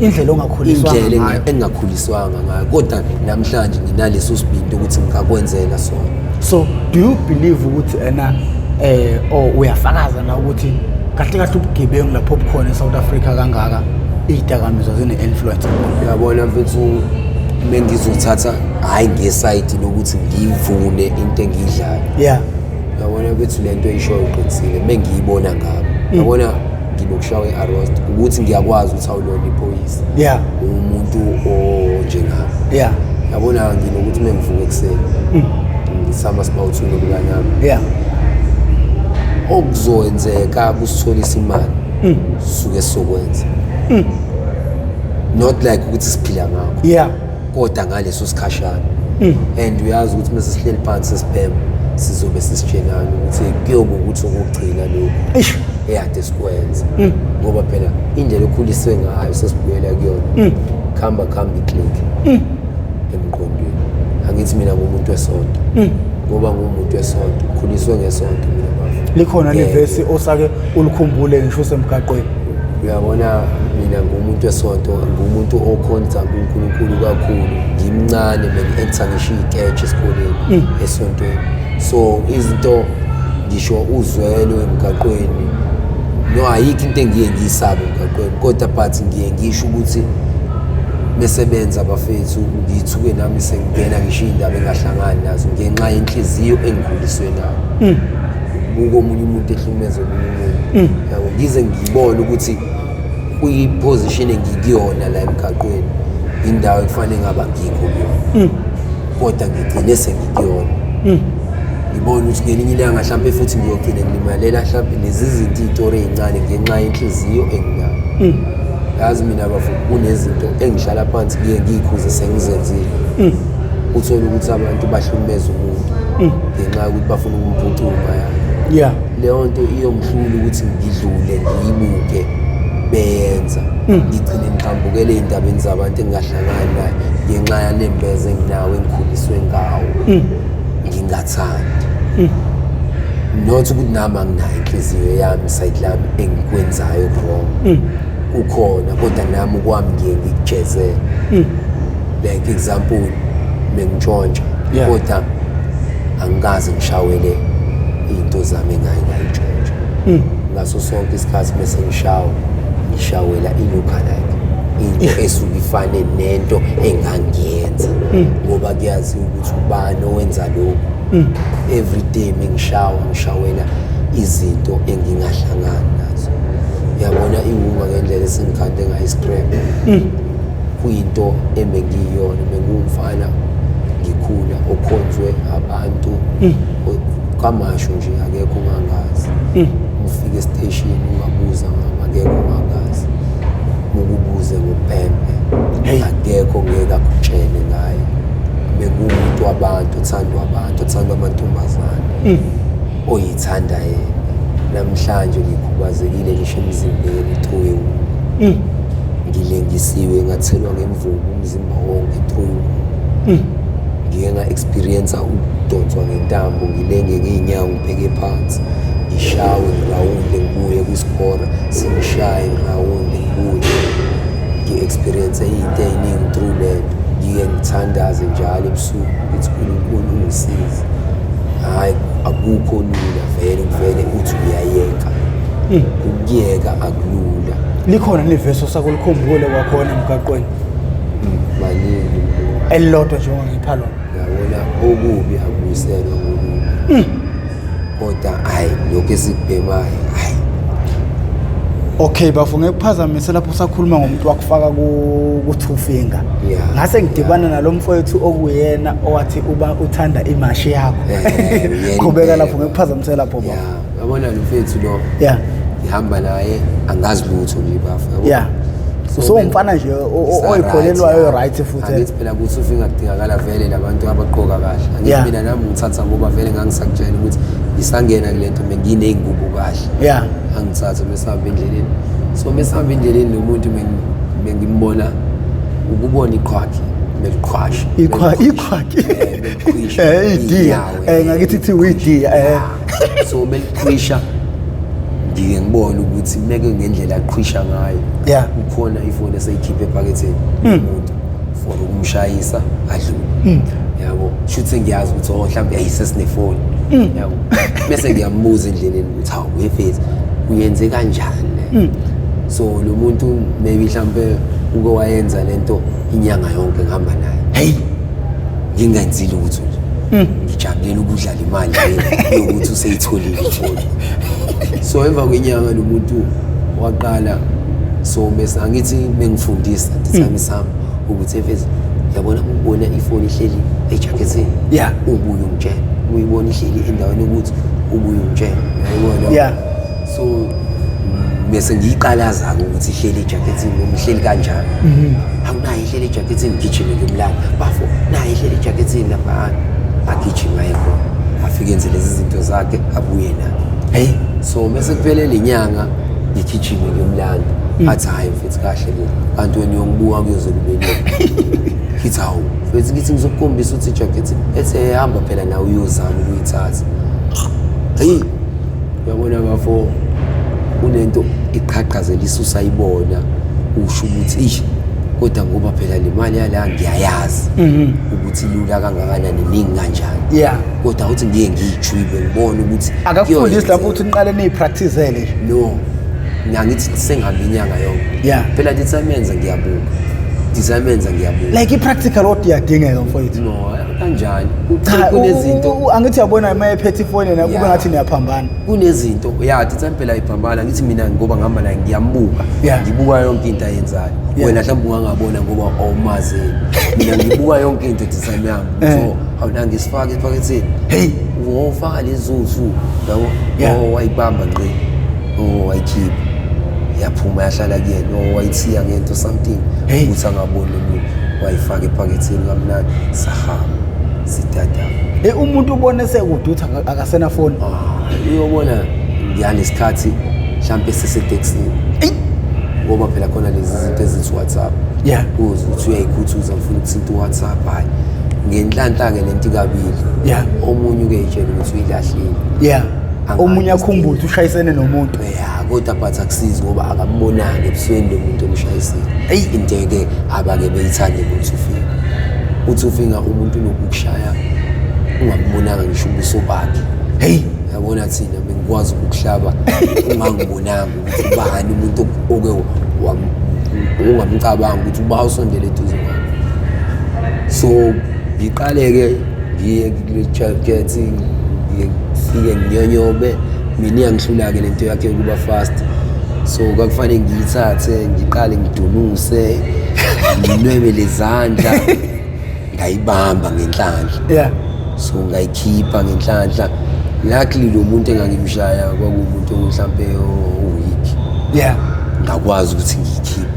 indlela ongakhuliswanga indlela engakhuliswanga ngayo kodwa namhlanje nginaleso sibindi ukuthi ngikakwenzela sona. So do you believe ukuthi uyafakaza na ukuthi kahle kahle ubugebengu lapho bukhona eSouth Africa kangaka idakamizwa zine-influence yabona mfethu mengizothatha hayi ngeside lokuthi ngivune into engidlayo yabona mfethu lento ishoyo uqinisile mengiyibona ngabo yabona ngilokushawa iArost ukuthi ngiyakwazi ukuthi awulona iphoyisa umuntu onjengami yabona nginokuthi mengivuka ekseni ngisama sibawuthule kulanyama okuzokwenzeka kusitholisa imali suke sokwenza not like ukuthi siphila ngakho kodwa ngaleso sikhashana and uyazi ukuthi mase sihleli phansi sibhema sizobe sisitshenana ukuthi kuyoba ukuthi ukugcina lokho eyade sikwenza ngoba phela indlela ekhuliswe ngayo sesibuyela kuyona khamba iclick emqondweni angithi mina ngumuntu wesonto ngoba ngumuntu wesonto ukhuliswe ngesonto mina bafu likhona levesi osake ulikhumbule ngisho semgaqweni uyabona mina ngumuntu wesonto ngumuntu okhonza uNkulunkulu kakhulu ngimncane bengi-enter ngisho ikethe esikoleni esontweni so izinto ngisho uzwelo emgaqweni no ayikho into engiye ngiyisabe emgaqweni kodwa but ngiye ngisho ukuthi besebenza abafethu ngithuke nami sengingena ngisho indaba engahlangani nazo ngenxa yenhliziyo engikhuliswe nayo buko omunye umuntu ehlumeze omunye yabo ngize ngibone ukuthi kuyiposition engikuyona la emgaqweni indawo ekufanele ngaba ngikho kuyona kodwa ngigcine sengikuyona ngibona ukuthi ngelinye ilanga mhlawumbe futhi ngiyogcina ngilimalela mhlawumbe lezi zinto izitori ezincane ngenxa yenhliziyo enginayo yazi mina bafuthi kunezinto engihlala phansi ngiye ngikhuze sengizenzile uthola ukuthi abantu bahlumeza umuntu ngenxa yokuthi bafuna ukumphucuma leyo nto iyomhlula ukuthi ngidlule ngiyibuke beyenza ngigcine ngiqhambukele ey'ndabeni zabantu engingahlangani naye ngenxa yanembeza enginawo engikhuliswe ngawo ngingathandi not ukuthi nami anginayo inhliziyo yami side lami engikwenzayo wrong ukhona kodwa nami kwami ngiye ngikujezele like example mengitshontsha kodwa angikaze ngishawele into zami engayitshontsha ngaso sonke isikhathi bese ngishawela ilocalike into esuke ifane nento engangiyenza ngoba kuyazi ukuthi ubani owenza lokho every day ngishawela izinto engingahlangani nazo yabona iwunga ngendlela esengikhande ngayo scrap kuyinto emengiyona mengumfana ngisakhula okhonzwe abantu kamasho nje akekho ongangazi ufike estation ungabuza akekho ongangazi ukubuze ngopempe akekho ngeke akutshele ngaye bekumuntu wabantu othandwa amantombazane oyithanda yena namhlanje ngikhubazekile ngisho emzimbeni through ngilengisiwe ngathelwa ngemvubu umzimba wonke through ngike nga-experience ukudonswa ngentambo ngilenge ngey'nyawo ngibheke phansi ngishawe ngirawunde ngibuye kwisikora sengishaye ngirawunde ngibuye ngi-experience iy'nto ey'ningi through lento ngike ngithandaze njalo ebusuku ukuthi uNkulunkulu ungisize hhayi akukho lula vele uthi uyayeka ukuyeka akulula likhona neveso sakho likhumbule kwakhona emgaqweni maningi elilodwa nje ongangipha lona yabona okubi akubuyiselwa ngokubi kodwa hayi lokhu esikubhemayo hayi okay bafu ngekuphazamise lapho usakhuluma ngomuntu wakufaka ku-two finger ngase ngidibana nalomfowethu okuyena owathi uba uthanda imashi yakho qhubeka lapho ngekuphazamisela lapho baba yabona lo mfethu lo ngihamba naye angazi lutho nje bafu usomfana nje oyikholelwayo right futhi angithi phela kuthi ufinga kudingakala vele labantu abaqoka kahle angithi mina nami ngithatha ngoba vele ngangisakutshela ukuthi ngisangena kule nto nginey'ngubo kahle angithathe mesihamba endleleni so mesihamba endleleni lo muntu bengimbona ukubona iqhwakhi meliqhwasha iqhwakhi idiya ngakithi thiwa idiya so meliqhwisha ngike ngibona ukuthi meke ngendlela aqhwisha ngayo kukhona ifoni eseyikhiphe ephaketheni umuntu for ukumshayisa adlule yabo shuthi ngiyazi ukuthi mhlawumbe ayisesinefoni yabo bese ngiyambuza endleleni ukuthi hawu wefethu uyenze kanjani so lo muntu maybe mhlawumbe uke wayenza lento inyanga yonke ngihamba naye hey ngingenzile ukuthi ngijabulela ukudlala imali yokuthi useyitholile ifoni so emva kwenyanga lo muntu waqala so bese angithi bengifundisa ndithami sami ukuthi efezi yabona ukubona ifoni ihleli ejakethini ubuye ungitshela uyibona ihleli endaweni ukuthi ubuye ungitshela yayibona so bese ngiyiqalaza-ke ukuthi ihleli ejakethini noma ihleli kanjani awunayo ihleli ejakethini ngigijime ngimlanda bafo nayo ihleli ejakethini lapha agijima ekhona afike enze lezi zinto zakhe abuye na so bese kuphelele inyanga ngigijime ngimlanda athi hayi mfethu kahle bo kanti wena uyongibuka kuyozolubeni ngithi hawu mfethu ngithi ngizokukhombisa ukuthi ijakhethi ethe hamba phela nawe uyozama ukuyithatha uyabona bafo unento iqhaqhazela usayibona usho ukuthi kodwa ngoba phela le mali yala ngiyayazi ukuthi lula kangakanani ningi kanjani kodwa uthi ngiye ngiyijwibe ngibone ukuthi akakufundisi lapho ukuthi niqale niyipracticele no ngiyathi sengihambe inyanga yonke phela ditamenza ngiyabuka like i-practical odiyadingeka mfowethu no kanjani kunezinto angithi yabona uma ephethe ifoni yena kube ngathi niyaphambana kunezinto ditha phela iphambana ngithi mina ngoba ngihamba naye ngiyambuka ngibuka yonke into ayenzayo wena mhlawumbe ungangabona ngoba awumazeli mina ngibuka yonke into ditha yami so awunangisifake ephaketheni wofaka lezuzu yabo wayibamba ngqi wayikhipha yaphuma yahlala kuyena wayithiya ngento something ukuthi angaboni umuntu wayifaka ephaketheni kamnandi sahamba sitata umuntu ubone sekudutha akasena phone uyobona ngiyalesikhathi mhlambe siseteksini ngoba phela khona lezi zinto ezithi WhatsApp uze uthi uyayikhuthuza ufuna ukuthinta uWhatsApp hayi ngenhlanhla-ke lento kabili omunye uke yitshela ukuthi uyilahlile omunye akhumbule ushayisene nomuntu kodwa but akusizi ngoba akambonanga ebusweni lo muntu omshayisile into-ke abake beyithande uthi ufinga umuntu nokukushaya ungambonanga ngisho ubuso bakhe yabona thina bengikwazi ukukuhlaba ungangibonanga ukuthi ubani umuntu oke ungamcabanga ukuthi uba usondele eduze kwami so ngiqale-ke ngiye kule-chatting ngifike nginyonyobe mina iyangihlula-ke lento yakhe ukuba fast so kwakufanele ngiyithathe ngiqale ngidunuse nginwebe lezandla ngayibamba ngenhlanhla. Yeah. So ngayikhipha ngenhlanhla. Luckily lo muntu engangimshaya kwakumuntu mhlambe week. Yeah. Ngakwazi ukuthi ngiyikhiphe.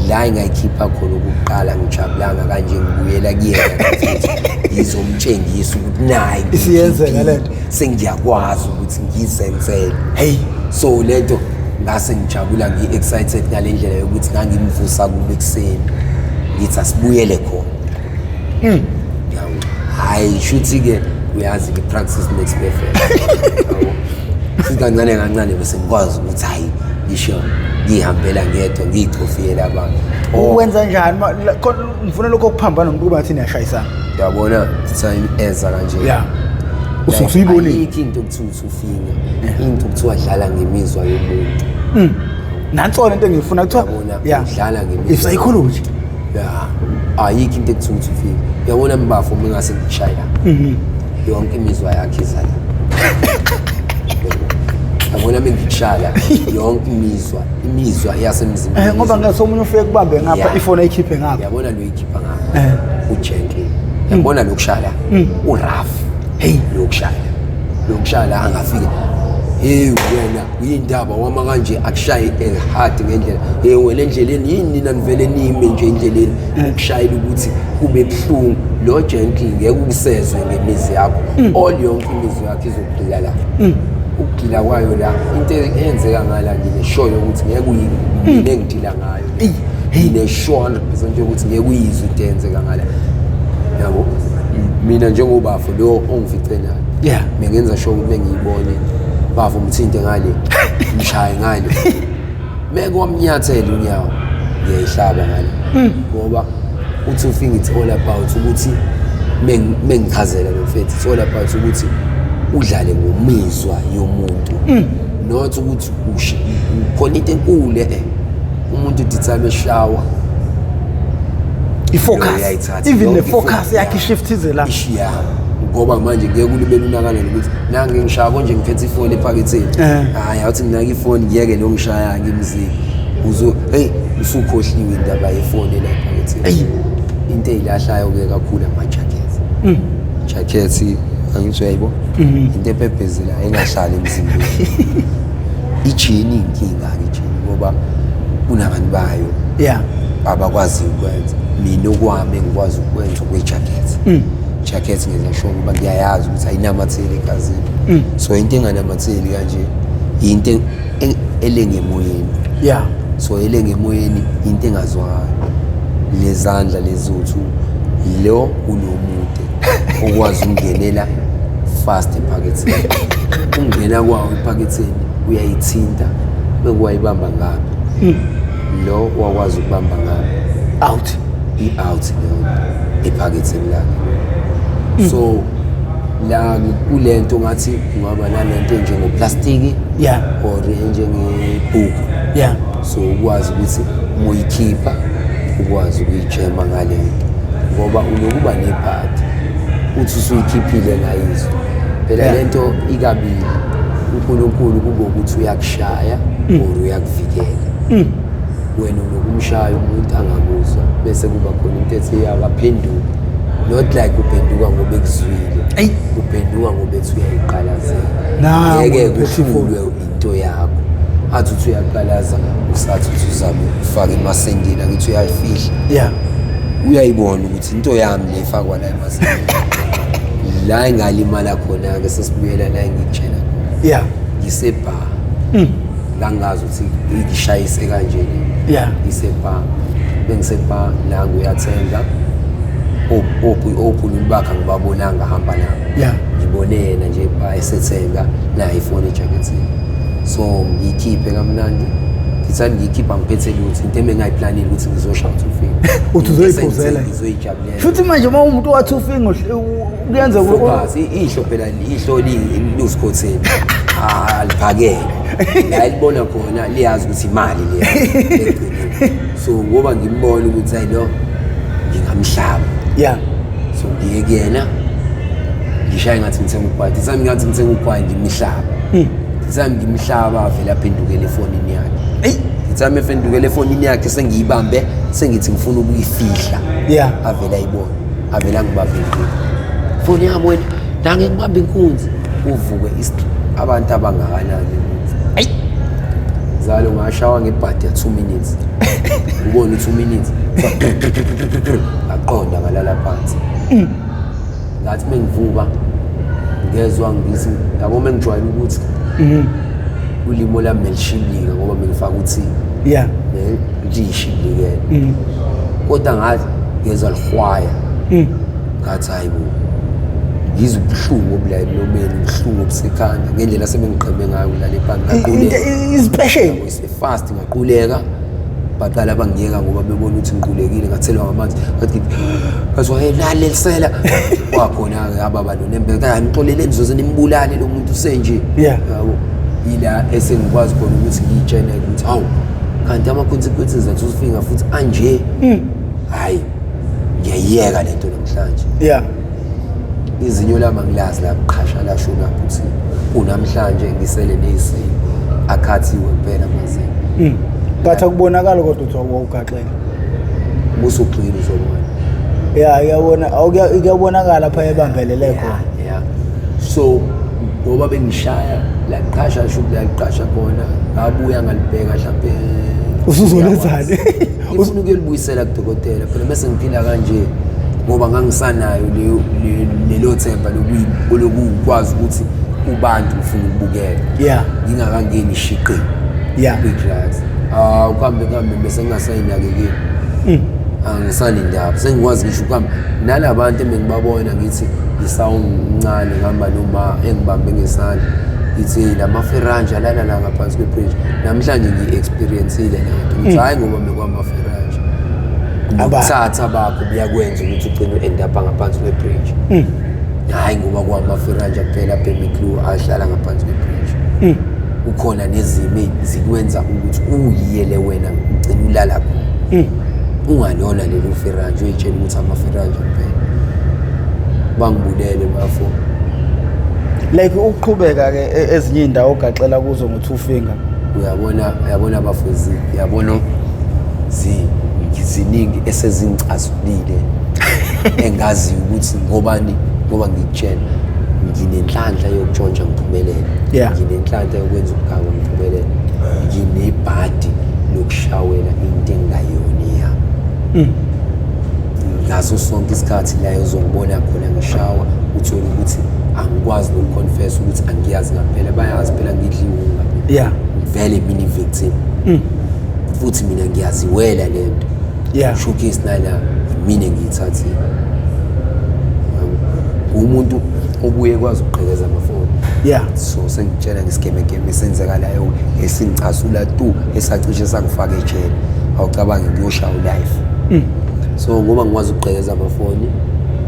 La ngayikhipha khona ukuqala ngijabulanga kanje ngibuyela kuyena izomtshengisa ukuthi nayi isiyenzeka lento sengiyakwazi ukuthi ngizenzele. Hey, so lento ngase ngijabula ngi-excited ngalendlela yokuthi ngangimvusa kuba ekseni ngithi asibuyele khona. Hayi shuthi ke uyazi ke practice makes perfect. Kancane kancane bese ngikwazi ukuthi hayi ngisho ngihambela ngedwa ngiyichofiyela abantu. Ukwenza njani ngifuna lokho kuphambana nomuntu kuba thina yashayisana. Uyabona time eza kanje. Yeah. Usuyibonile into okuthi ufinga into okuthi wadlala ngemizwa yomuntu. Nantsona into engifuna kuthiwa udlala ngemizwa. Psychology. Yeah. Ayikho into okuthi ufinga. Uyabona mbafo mengase ngishaya. Yonke imizwa yakhe izala. Yabona mengishaya yonke imizwa yasemzimbeni. Ngoba ngasomunye ufike kubambe ngapha ifone ayikhiphe ngapha. Yabona lo ikhipha ngapha. Ugentle. Yabona lokushaya uRaf. Hey lokushaya angafika. Hey wena uyindaba wama kanje akushaye hard ngendlela. Hey wena endleleni yini nina nivele nime nje endleleni ukushayela ukuthi kube buhlungu. Lo gentle ngeke ukusezwe ngemizi yakho. All yonke imizwa yakhe izogcila la. Ukugcila kwayo la into eyenzeka ngala ngineshoyo ukuthi ngeke uyini engidila ngayo. Ngine sure 100% ukuthi ngeke uyizwe into eyenzeka ngala. Yabo mina njengobafo lo ongificela. Yeah. Mengenza sure ukuthi ngiyibone bafo umthinte ngale ngishaya ngale. Meke wamnyathela unyawo ngiyayihlaba ngale. Ngoba uthi ufika it's all about ukuthi mengichazela lo mfethu it's all about ukuthi udlale ngomizwa yomuntu. Not ukuthi khona into enkulu umuntu dithame shower ifocus even the focus yakhe shiftize la ishiya ngoba manje ngeke ulibele unakana ukuthi nange ngishaya konje ngiphethe ifone ephaketheni. Hayi awuthi nginaka ifone ngiyeke lo ngishaya ngimziki hey usukhohliwe indaba yefone la ephaketheni. Into eyilahlayo ke kakhulu ama-jackets. Jackets angithi uyayibo into ephezela engahlali emzimbeni. Ijini inkinga ke ijini ngoba kunabantu bayo abakwazi ukwenza. Mina okwami ngikwazi ukwenza kwe-jacket. Jacket ngenza sure ukuba ngiyayazi ukuthi ayinamatheli egazini. So into enganamatheli kanje into elengemoyeni. So elengemoyeni into engazwakali. Lezandla lezothu lo unomude okwazi ungenela fast ephaketheni. Ungena kwawo ephaketheni uyayithinta bekuwayibamba ngapha. Lo wakwazi ukubamba ngapha out lo ephaketheni lakhe. So la kulento ngathi kungaba nalento njengoplastiki or njengebhuku. So ukwazi ukuthi moyikhipha ukwazi ukuyijema ngale ngoba unokuba nebhadi uthi usuyikhiphile ngayizwe phela lento ikabili uNkulunkulu kube ukuthi uyakushaya or uyakuvikela. Wena unokumshaya umuntu angakuzwa bese kuba khona into ethi yakaphenduka. Not like uphenduka ngoba ekuzwile. Uphenduka ngoba ethi uyayiqalazela. Ngeke kuhlulwe into yakho. Athi uthi uyaqalaza usathi uthi uzama ufaka emasendeni ngithi uyayifihla. Uyayibona ukuthi into yami le ifakwa la emasendeni. La engalimala khona ke sesibuyela la engitshela. Ngisebar. Langazi ukuthi ngishayise kanjeni. Ngisebar. Bengisebar la nguyathenga. Ophula bakha ngibabonanga hamba nabo. Ngibone yena nje ba esethenga la iphone ejacketini. So ngiyikhiphe kamnandi. Ngithanda ngiyikhipha ngiphethe ukuthi into engayiplanile ukuthi ngizoshaya ufika. Uthi uzoyiphuzela. Ngizoyijabulela. Futhi manje uma umuntu wathi ufika kuyenza ukuthi ihlo phela ihlo lisikhotheni. Aliphakele. La libona khona liyazi ukuthi imali le. So ngoba ngimbona ukuthi ayilo ngingamhlaba. So ngiyekena ngishaya ngathi ngithenga ubhadi. Sami ngathi ngithenga ubhadi ngimhlaba. Sami ngimhlaba vele aphendukele efonini yakhe. ngithame efendukele efonini yakhe sengiyibambe sengithi ngifuna ukuyifihla avela ayibona avela ngibambe foni yami wena nange ngibambe inkunzi uvuke abantu abangakanani ayi zalo ngashawa ngebhadi ya 2 minutes ubona 2 minutes aqonda ngalala phansi ngathi mengivuka ngezwe ngisi yabo mengijwayele ukuthi ulimo lami melishibilika ngoba bengifaka uthi ngishibile kodwa ngathi ngezwe lihwaya ngathi hayibo ngizwe ubuhlungu obulayi nomeni ubuhlungu obusekhanda ngendlela sebengiqheme ngayo kulale phansi ngaquleka isipecial fast ngaquleka baqala bangiyeka ngoba bebona ukuthi ngiqulekile ngathelwa ngamanzi ngathi bazwa hey nalelisela wakhona ke ababa lo nembeka ngixolele nizoze nimbulale lo muntu senje yabo ila esengikwazi khona ukuthi ngitshene ukuthi hawu kanti ama consequences that usifika futhi anje hayi ngiyayeka lento namhlanje izinyo lami ngilazi la qhasha la shona futhi kunamhlanje ngisele nezini akhathiwe impela mazinyo but akubonakala kodwa uthi awugaxela musuqhili uzobona iyabona awukuyabonakala pha ebambelele khona so ngoba bengishaya la qhasha shuku la qhasha khona ngabuya ngalibheka mhlawumbe usuzolenzani ufuna ukuyibuyisela kudokotela phela bese ngiphila kanje ngoba ngangisanayo lelo themba lokukwazi ukuthi ubantu ufuna ukubukela ngingakangeni ishiqi biglass ukambe bese ngingasayinakekeli angisani indaba sengikwazi ngisho ukambe nalabantu engibabona ngithi ngisawuncane ngihamba noma engibambe ngesandla ithi lamaferanja lana la ngaphansi kwebridge namhlanje ngi-experienceile lento ukuthi hayi ngoba mekwamaferanja ukuthatha bakho buyakwenza ukuthi ugcine u-end up ngaphansi kwebridge hayi ngoba kwamaferanja kuphela bemiclu ahlala ngaphansi kwebridge ukhona nezimo zikwenza ukuthi uyiyele wena ugcine ulala khona ungalona lelo feranja uyitshela ukuthi amaferanja kuphela bangibulele bafo like uqhubeka ke ezinye indawo ogaxela kuzo ngo2 finger uyabona abafuzi uyabona ziningi esezingicazulile engazi ukuthi ngoba ngikutshela nginenhlanhla yokutshontsha ngiphumelele nginenhlanhla yokwenza ubuganga ngiphumelele nginebhadi lokushawela into engayona yami ngaso sonke isikhathi la uzongibona khona ngishawa uthola ukuthi angikwazi nokuconfess ukuthi angiyazi ngaphela bayazi phela ngidliwa vele mina victim futhi mina ngiyaziwela lento showcase nala mina ngiyithathile umuntu obuye kwazi ukuqhekeza amafoni so sengitshela ngesikemekeme esenzekalayo esingicasula tu esacishe sangifaka ejele awucabangi ngiyoshaya live so ngoba ngikwazi ukuqhekeza amafoni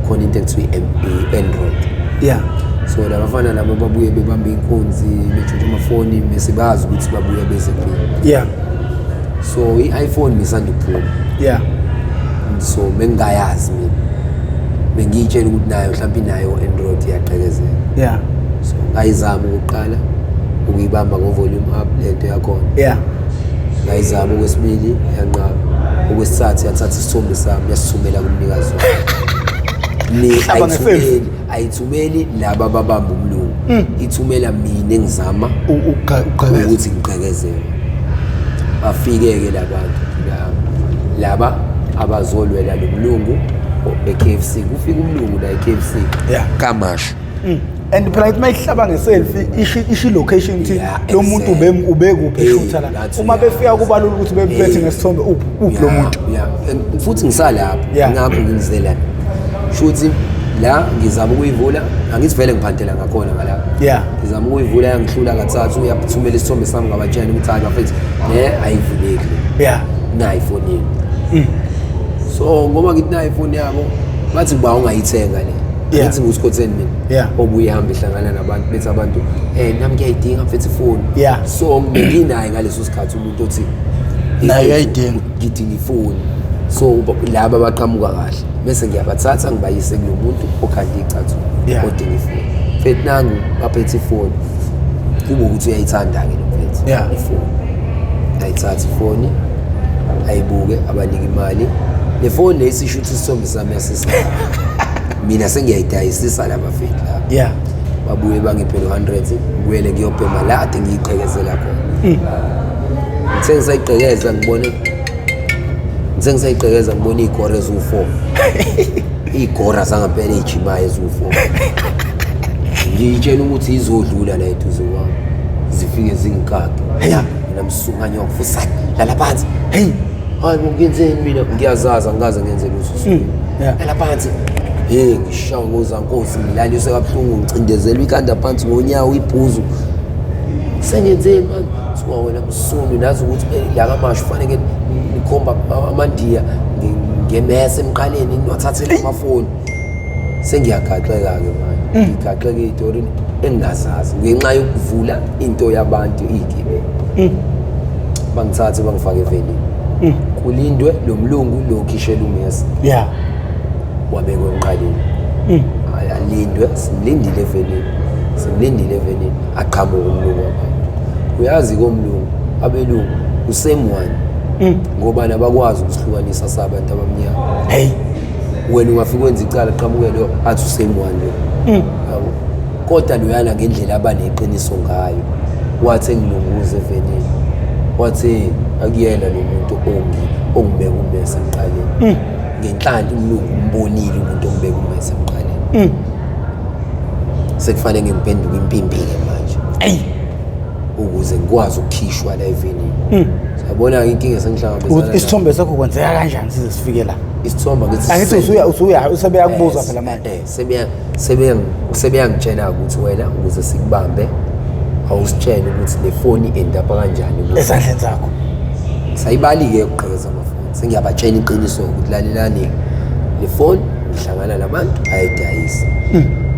khona into ekuthiwa i-Android so labafana laba babuye bebamba inkunzi betshontsha amafoni bese bazi ukuthi babuye beze kimi so i-iPhone ngisanda ukuphuma so bengayazi mina bengiyitshela ukuthi nayo mhlawumbe inayo Android iyaqhekezela so ngayizama ukuqala ukuyibamba ngo-volume up lento yakhona ngayizama okwesibili yanqaba okwesithathu yathatha isithombe sami yasithumela kumnikazi ayithumeli laba ababamba umlungu ithumela mina engizama ukuthi ngiqhekezele bafike-ke labantu laba abazolwela lo mlungu e-KFC kufika umlungu la e-KFC kamasha and phela ithi mayihlaba ngeselfie ishi location thi lo muntu ubekuphi shutha la uma befika kubalula ukuthi bebethe ngesithombe uphi lo muntu futhi ngisalapha ngakho ngingizela shuthi la ngizama ukuyivula angithi vele ngiphantela ngakhona ngalapha ngizama ukuyivula yangihlula kathathu uyathumela isithombe sami ngabatshela ukuthi hayi bafethu ayivuleki na iPhone yini so ngoba ngithi na iPhone yabo bathi ba ungayithenga le ngithi nguScotteni mina obuye hamba ehlangana nabantu bethi abantu nami ngiyayidinga mfethu ifoni so nginaye ngaleso sikhathi umuntu othi nayo uyayidinga ngidinga ifoni so laba abaqhamuka kahle bese ngiyabathatha ngibayise kulo muntu okhanda icathu odinga ifoni mfethu nangu baphethe ifoni kube ukuthi uyayithanda ke lo mfethu ifoni ayithatha ifoni ayibuke abanika imali le phone lesisho ukuthi isithombe sami yasisa mina sengiyayidayisisa laba fake la babuye bangiphe 100 ngiyele ngiyobhema la ade ngiyiqhekezela khona sengisayiqhekeza ngibona igora ezu4 igora zangaphela ejimayo ezu4 ngiyitshela ukuthi izodlula la eduze kwami zifike zingikake mina msunganya wakufusa lala phansi hayi ngenzeni mina ngiyazaza ngikaze ngenze lutho lala phansi ngishawa ngozankosi ngilaliswe kabuhlungu ngicindezelwe ikhanda phansi ngonyawo ibhuzu sengenzeni manje wena msunu nazi ukuthi la kamasho kufanele nikhomba amandiya ngemese emqaleni niwathathele amafoni sengiyagaxeka-ke manje ngigaxeke ey'torini engingazazi ngenxa yokuvula into yabantu iy'gibeli bangithathe bangifake evenini kulindwe lo mlungu lo khishela umesi wabekwe emqaleni alindwe simlindile evenini aqhamuka umlungu wabantu uyazi komlungu abelungu usemwani ngoba nabakwazi ukusihlukanisa sabantu abamnyama wena ungafika wenza icala qhamuke lo athi usemwani lo yabo kodwa loyana ngendlela abaneqiniso ngayo wathi engilunguze evenini wathi akuyena lo muntu ongibeka umese emqaleni ngenhlanhla umlungu umbonile umuntu ongibeka umese emqaleni sekufanele ngimpenduke impimpile manje ukuze ngikwazi ukukhishwa la evenini sabona inkinga sengihlangabezana isithombe sakho kwenzeka kanjani size sifike la isithombe angithi usebeyakubuza phela manje sebeyangitshela ukuthi wena ukuze sikubambe awusitshele ukuthi le foni endapha kanjani ezandleni zakho sayibali-ke ukuqhekeza amafoni sengiyabatshela iqiniso ukuthi lalelani le foni ngihlangana nabantu ayidayisa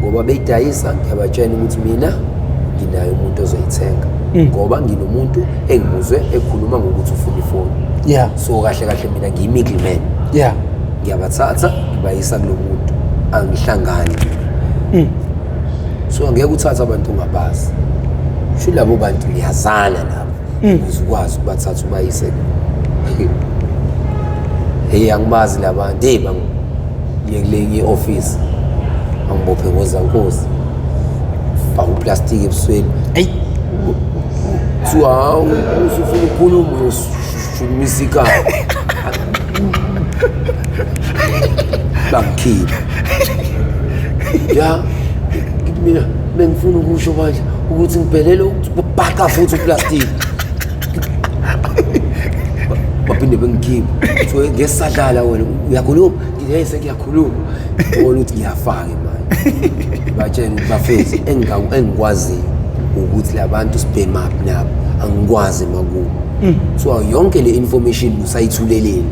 ngoba beyidayisa ngiyabatshela ukuthi mina nginayo umuntu ozoyithenga ngoba nginomuntu engibuzwe ekhuluma ngokuthi ufuna ifoni so kahle kahle mina ngiyi-middleman ngiyabathatha ngibayisa kulo muntu angihlangani so angeke uthathe abantu ungabazi sho labo bantu niyazana nabo ukuze ukwazi ukubathatha ubayise angibazi la bantu ngiye kule i-office angibophe ngozankosi faka uplastiki ebusweni kuthiwa usufuna ukukhuluma uyoshukumisa ikhaya bangikhipha mina bengifuna ukusho manje ukuthi ngiphelele ukubhaka futhi uplastiki baphinde bengikhipha kuthiwa ngesadlala wena uyakhuluma ngiyese ngiyakhuluma bona ukuthi ngiyafaka manje batshela ukuthi bafezi engikwaziyo ukuthi labantu sibhemaphi nabo angikwazi makubo so yonke le information usayithuleleni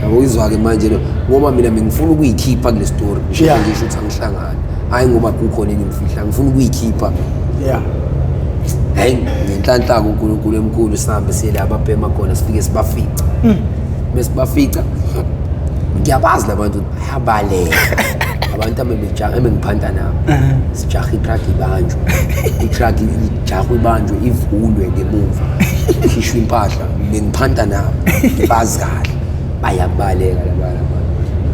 yabo izwa-ke manje ngoba mina bengifuna ukuyikhipha kule story ngisho ukuthi angihlangani hayi ngoba kukhona engimfihla ngifuna ukuyikhipha hayi ngenhlanhla kuNkulunkulu emkhulu sihambe siye la ababhema khona sifike sibafica besibafica ngiyabazi labantu bayabaleka abantu abengiphanda nabo sijaha itruck ibanjwe itruck ijahwe ibanjwe ivulwe ngemuva ikhishwe impahla bengiphanda nabo ngibazi kahle bayabaleka labantu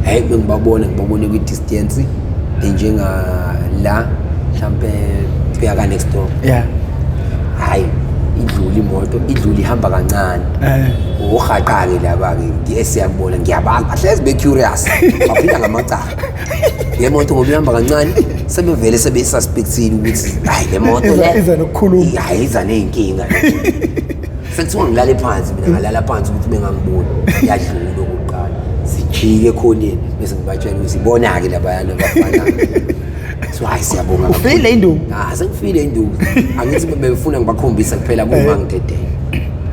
hayi ngibabona kwi-distance enjengala mhlampe kuyaka next door hayi idlula imoto idlula ihamba kancane uhaqa-ke laba-ke siyabona ngiyabazi bahlezi be-curious baphinda ngamacala le moto ngoba ihamba kancane sebevele sebesuspectile ukuthi hayi le moto hayi iza ney'nkinga sekuthiwa ngilale phansi mina ngalala phansi ukuthi bengangiboni yadlula okokuqala sijike ekhoneni bese ngibatshela ukuthi ibona-ke labayana bafanayo so hayi siyabonga ufile induku sengifile induku angithi befuna ngibakhombisa kuphela kuma ngidedele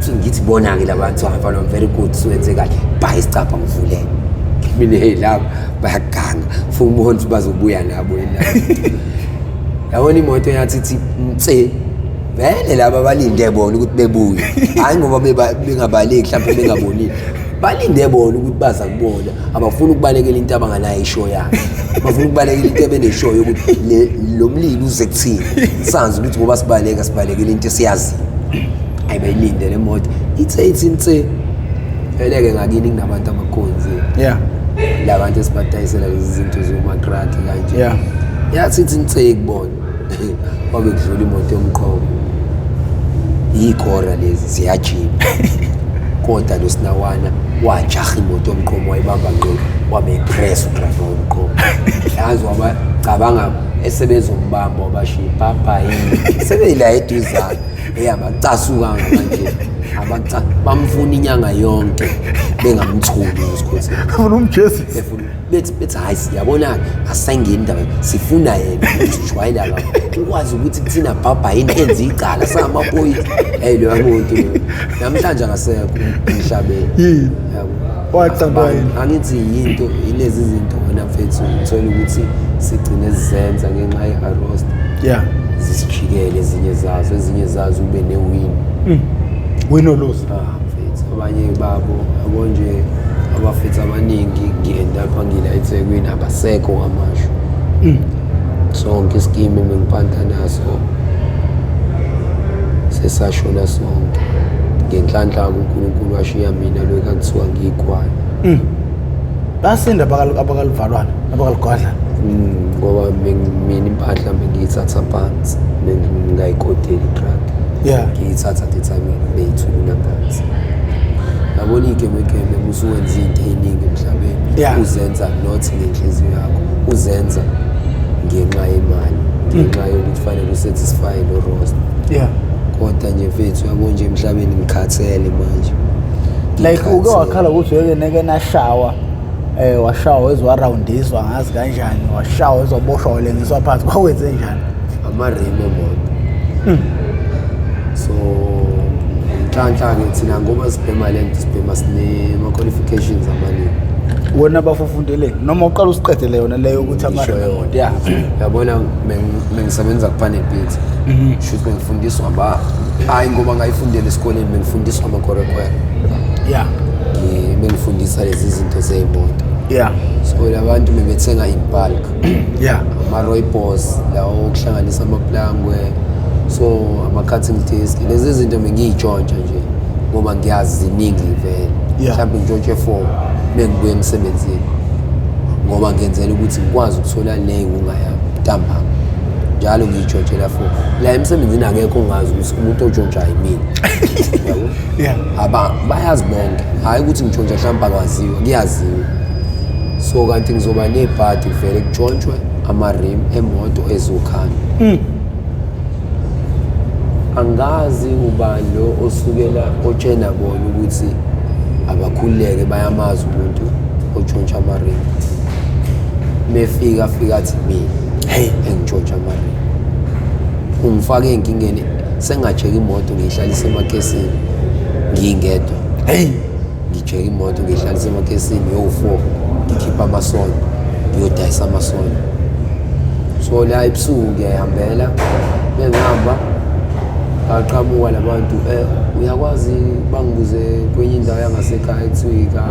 so ngithi bona-ke labantu hafana very good siwenze kahle bhayi isicapha ngivulele mina hey laba bayaganga funa ubona ukuthi bazobuya nabo yabona imoto yathi ithi mtse vele laba balinde bona ukuthi bebuye hayi ngoba bengabaleki mhlawumbe bengabonile balinde bona ukuthi baza kubona abafuna ukubalekela into abanganayo ishow yakhe bafuna ukubalekela into ebeneshow yokuthi lo mlilo uze kuthini sazi ukuthi ngoba sibalekela into esiyaziyo ayibelinde le moto ithe itse eleke ngakini kunabantu abakhonzi labantu esibadayisela lezi zinto zomakrati kanje yathi itse kubona wabe kudlula imoto yomqomo ikora lezi ziyajima kodwa lo sinawana wajaha imoto yomqomo wayibamba ngqo wabe press udriver womqomo yazi wabacabanga esebezombamba wabashiya papa yini sebeyila eduzana eyabacasuka manje bamfuna inyanga yonke bengamthuli usikhothi ufuna umjesis bethi hayi siyabona asayingeni indaba sifuna yena ukuthi ujwayela la ukwazi ukuthi kuthina bhabha yini enze icala samaphoyisa lo yamuntu namhlanje akasekho emhlabeni yabo wacamba yini angithi yinto ilezi zinto wena mfethu uthola ukuthi sigcine sizenza ngenxa ye-arrest zisijikele ezinye zazo ube ne-win win or lose mfethu abanye babo abonje abafethu abaningi ngiendapha ngila eThekwini abasekho kwamasho sonke iskimi bengipanta naso sesashona sonke ngenhlanhla uNkulunkulu washiya mina lo ekuthiwa ngiyikwaya basinda abakalivalwana abakaligodla ngoba mina impahla bengiyithatha phansi ngingayikoteli itrack ngiyithatha the time beyithulula phansi yabona igeme musuwenza into eziningi emhlabeni uzenza not ngenhliziyo yakho uzenza ngenxa yemali ngenxa yokuthi fanele usatisfy lo roster kodwa nje mfethu yabo nje emhlabeni ngikhathele manje like uke wakhala ukuthi uyeke neke nashawa washawa ezwaroundiswa ngazi kanjani washawa ezoboshwa lengiswa phansi kwawenze njani amaremo emoto so nhlanhla ke thina ngoba sibhemalent sibhema sine ma qualifications amaningi wona bafufundele noma uqala usiqedele yona leyo ukuthi amaremo yabona mengisebenza kufanele beat shoot bengifundiswa hayi ngoba ngayifundela esikoleni bengifundiswa amakorekwere bengifundisa lezi zinto zeyimoto so labantu bebethenga in bulk ama-rooibos lawo okuhlanganisa amaplangwe so ama-cutting disc lezi zinto bengiyitshontsha nje ngoba ngiyazi ziningi vele mhlawumbe ngitshontshe 4 bengibuye emsebenzini ngoba ngenzela ukuthi ngikwazi ukuthola leyo ungayami ntambama njalo ngiyitshontshela 4 la emsebenzini akekho ongazi ukuthi umuntu otshontsha yimini yabo bayazi bonke hayi ukuthi ngitshontsha mhlawumbe akwaziwa kuyaziwa so kanti ngizoba nebhadi vele kutshontshwe ama-rim emoto ezokhanya angazi ubani lo osukela otshena bona ukuthi abakhululeke bayamazi umuntu otshontsha ama-rim mefika athi mina engitshontsha ama-rim ungifake enkingeni sengajeka imoto ngiyihlalisa emakesini ngiyingedwa ngijeka imoto ngiyihlalisa emakesini yo-4 ngikhipha amasondo ngiyodayisa amasondo so la ebusuku ngiyayihambela bengihamba aqhamuka labantu uyakwazi bangibuze kwenye indawo yangasekhaya ekuthiwa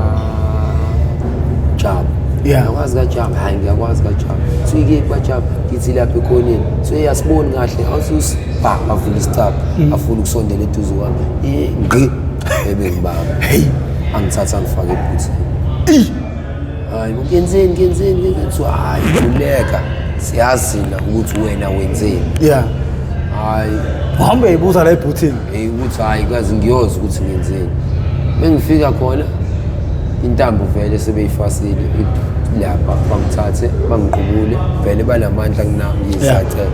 kaJabu uyakwazi kaJabu hayi ngiyakwazi kaJabu kuthiwa kaJabu ngithi lapha ekhoneni so yasiboni kahle awusibha avula isitaphu afuna ukusondela eduze kwami ngqi ebengibamba angithatha ngifake ebhuthini hayi ngenzeni ngithi hayi khuleka siyazila ukuthi wena wenzeni hayi uhambe eyibuza la ebhuthini ukuthi hayi kazi ngiyoza ukuthi ngenzeni bengifika khona intambo vele sebeyifasile lapha bangithathe bangiqubule vele banamandla kunami yisathe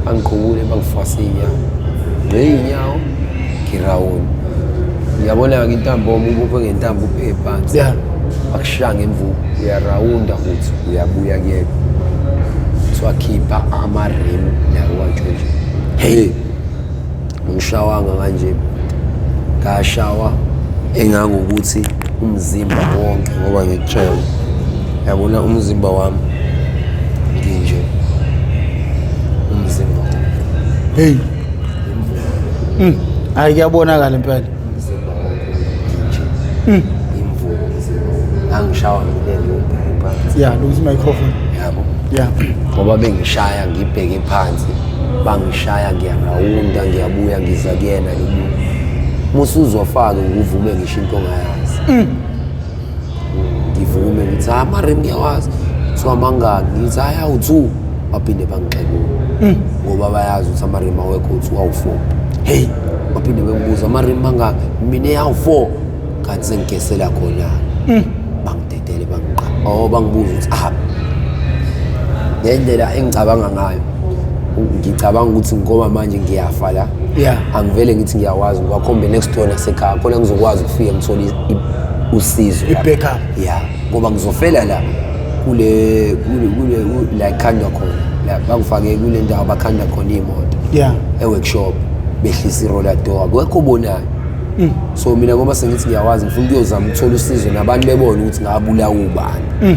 bangiqubule bangifasile ngeyinyawo ngirawuni ngiyabona ke intambo ubuphe ngentambo ubheke phansi akushanga emvubu uyarawunda ukuthi uyabuya kuyeke swakhipha ama-rim lawo watshontsha ngishawanga kanje ngashawa engangokuthi umzimba wonke ngoba ngitshela yabona umzimba wami nginje umzimba hayi kuyabonakala impela imvubu angishawa ngilele phansi lose microphone yabo ngoba bengishaya ngibheke phansi bangishaya ngiyarawunda ngiyabuya ngiza kuyena lo muntu musuzofaka uvume ngisho into ongayazi ngivume ngithi mara ngiyawazi so mangaki ngithi u2 baphinde bangixekula ngoba bayazi ukuthi amarima awekho u2 awu4 hey baphinde bengibuza amarima mangaki mina eyawu4 kanti sengigesela khona bangidedele bangiqa bangibuza ukuthi ngendlela engicabanga ngayo ngicabanga ukuthi ngoba manje ngiyafa la angivele ngithi ngiyawazi ngiwakhombe next door nasekhaya khona ngizokwazi ukufika ngithole usizo i-backup ngoba ngizofela la kule la ikhanda khona la bangifake kule ndawo abakhanda khona imoto e-workshop behlisa iroller door akekho obonayo so mina ngoba sengithi ngiyawazi ngifuna ukuyozama ukuthola usizo nabantu bebona ukuthi ngabulawa ubani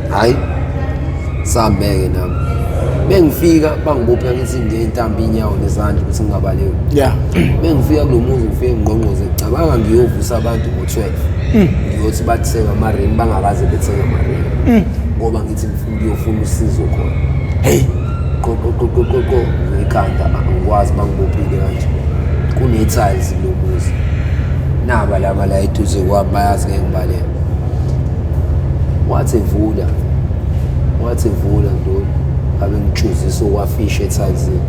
hayi sambeke nami bengifika bangibopha ngithi ngentambi inyawo nezandla ukuthi ngingabaleki bengifika kulomuzi ngifike ngqongqoze cabanga ngiyovusa abantu ngo12 ngiyothi bathenga amareni bangakaze bethenga amareni ngoba ngithi ngifuna ukuyofuna usizo khona hey go ngikhanda angikwazi bangibophile kanje kune-tiles lomuzi naba laba la eduze kwami bayazi ngeke ngibaleke wathi vula ntoni abe ngichuzisa okwafisha etilesini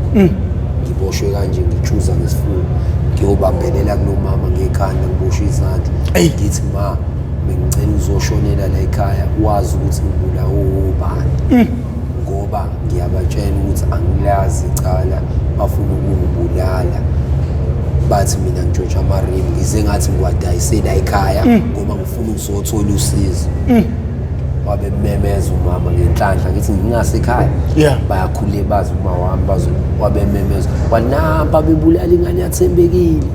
ngiboshwe kanje ngichuza ngesifuba ngiyobambelela kulomama ngekhanda ngiboshwe izandla ngithi ma bengicela uzoshonela la ekhaya wazi ukuthi ngibulawa ubani ngoba ngiyabatshela ukuthi angilazi icala bafuna ukungibulala bathi mina ngitshontsha amarimi ngize ngathi ngiwadayisela ekhaya ngoba ngifuna ukuzothola usizo wabe memeza umama ngenhlanhla ngithi ngingasekhaya bayakhule bazi uma wami bazo wabe memeza wanapha bebulala ingane yathembekile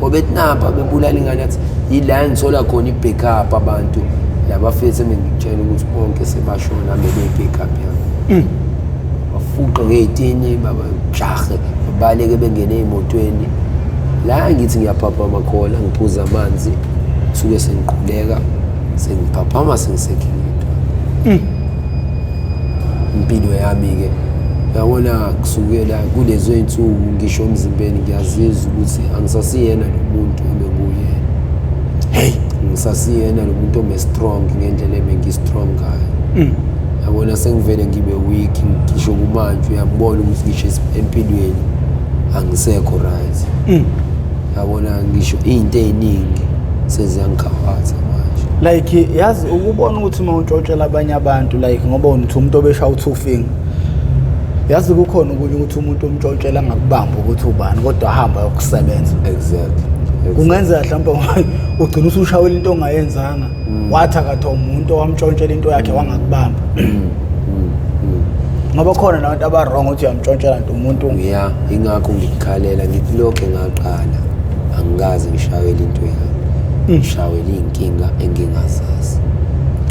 obethi napha bebulala ingane yathi yila ngithola khona i-backup abantu labafethu engitshela ukuthi bonke sebashona bebe-backup yami bafuqa ngey'tini babajahe babaleke bengene ey'motweni la ngithi ngiyaphapha amakhola ngiphuza amanzi suke sengiqhuleka sengiphaphama sengisekhilidwa impilo yami-ke yabona kusukela kulezo y'nsuku ngisho emzimbeni ngiyazizwa ukuthi angisasiyena nomuntu ebenguyena hey ngisasiyena nomuntu ome-strong ngendlela ebengi-strong ngayo yabona sengivele ngibe weak ngisho kumanje uyambona ukuthi ngisho empilweni angisekho right yabona ngisho iy'nto ey'ningi seziyangikhawaza like yazi ukubona ukuthi uma untshotshela abanye abantu like ngoba uthi umuntu obeshawa u2 finger yazi kukhona ukuthi umuntu omtshotshela angakubamba ukuthi ubani kodwa ahamba yokusebenza exactly kungenza mhlawumbe ugcina usushawela into ongayenzanga wathi akatho umuntu owamtshontshela into yakhe wangakubamba ngoba khona nabantu abarong ukuthi uyamtshontshela nto umuntu ingakho ngikhalela ngithi lokho engaqala angikaze ngishawele into yami ngishawele iy'nkinga engingazazi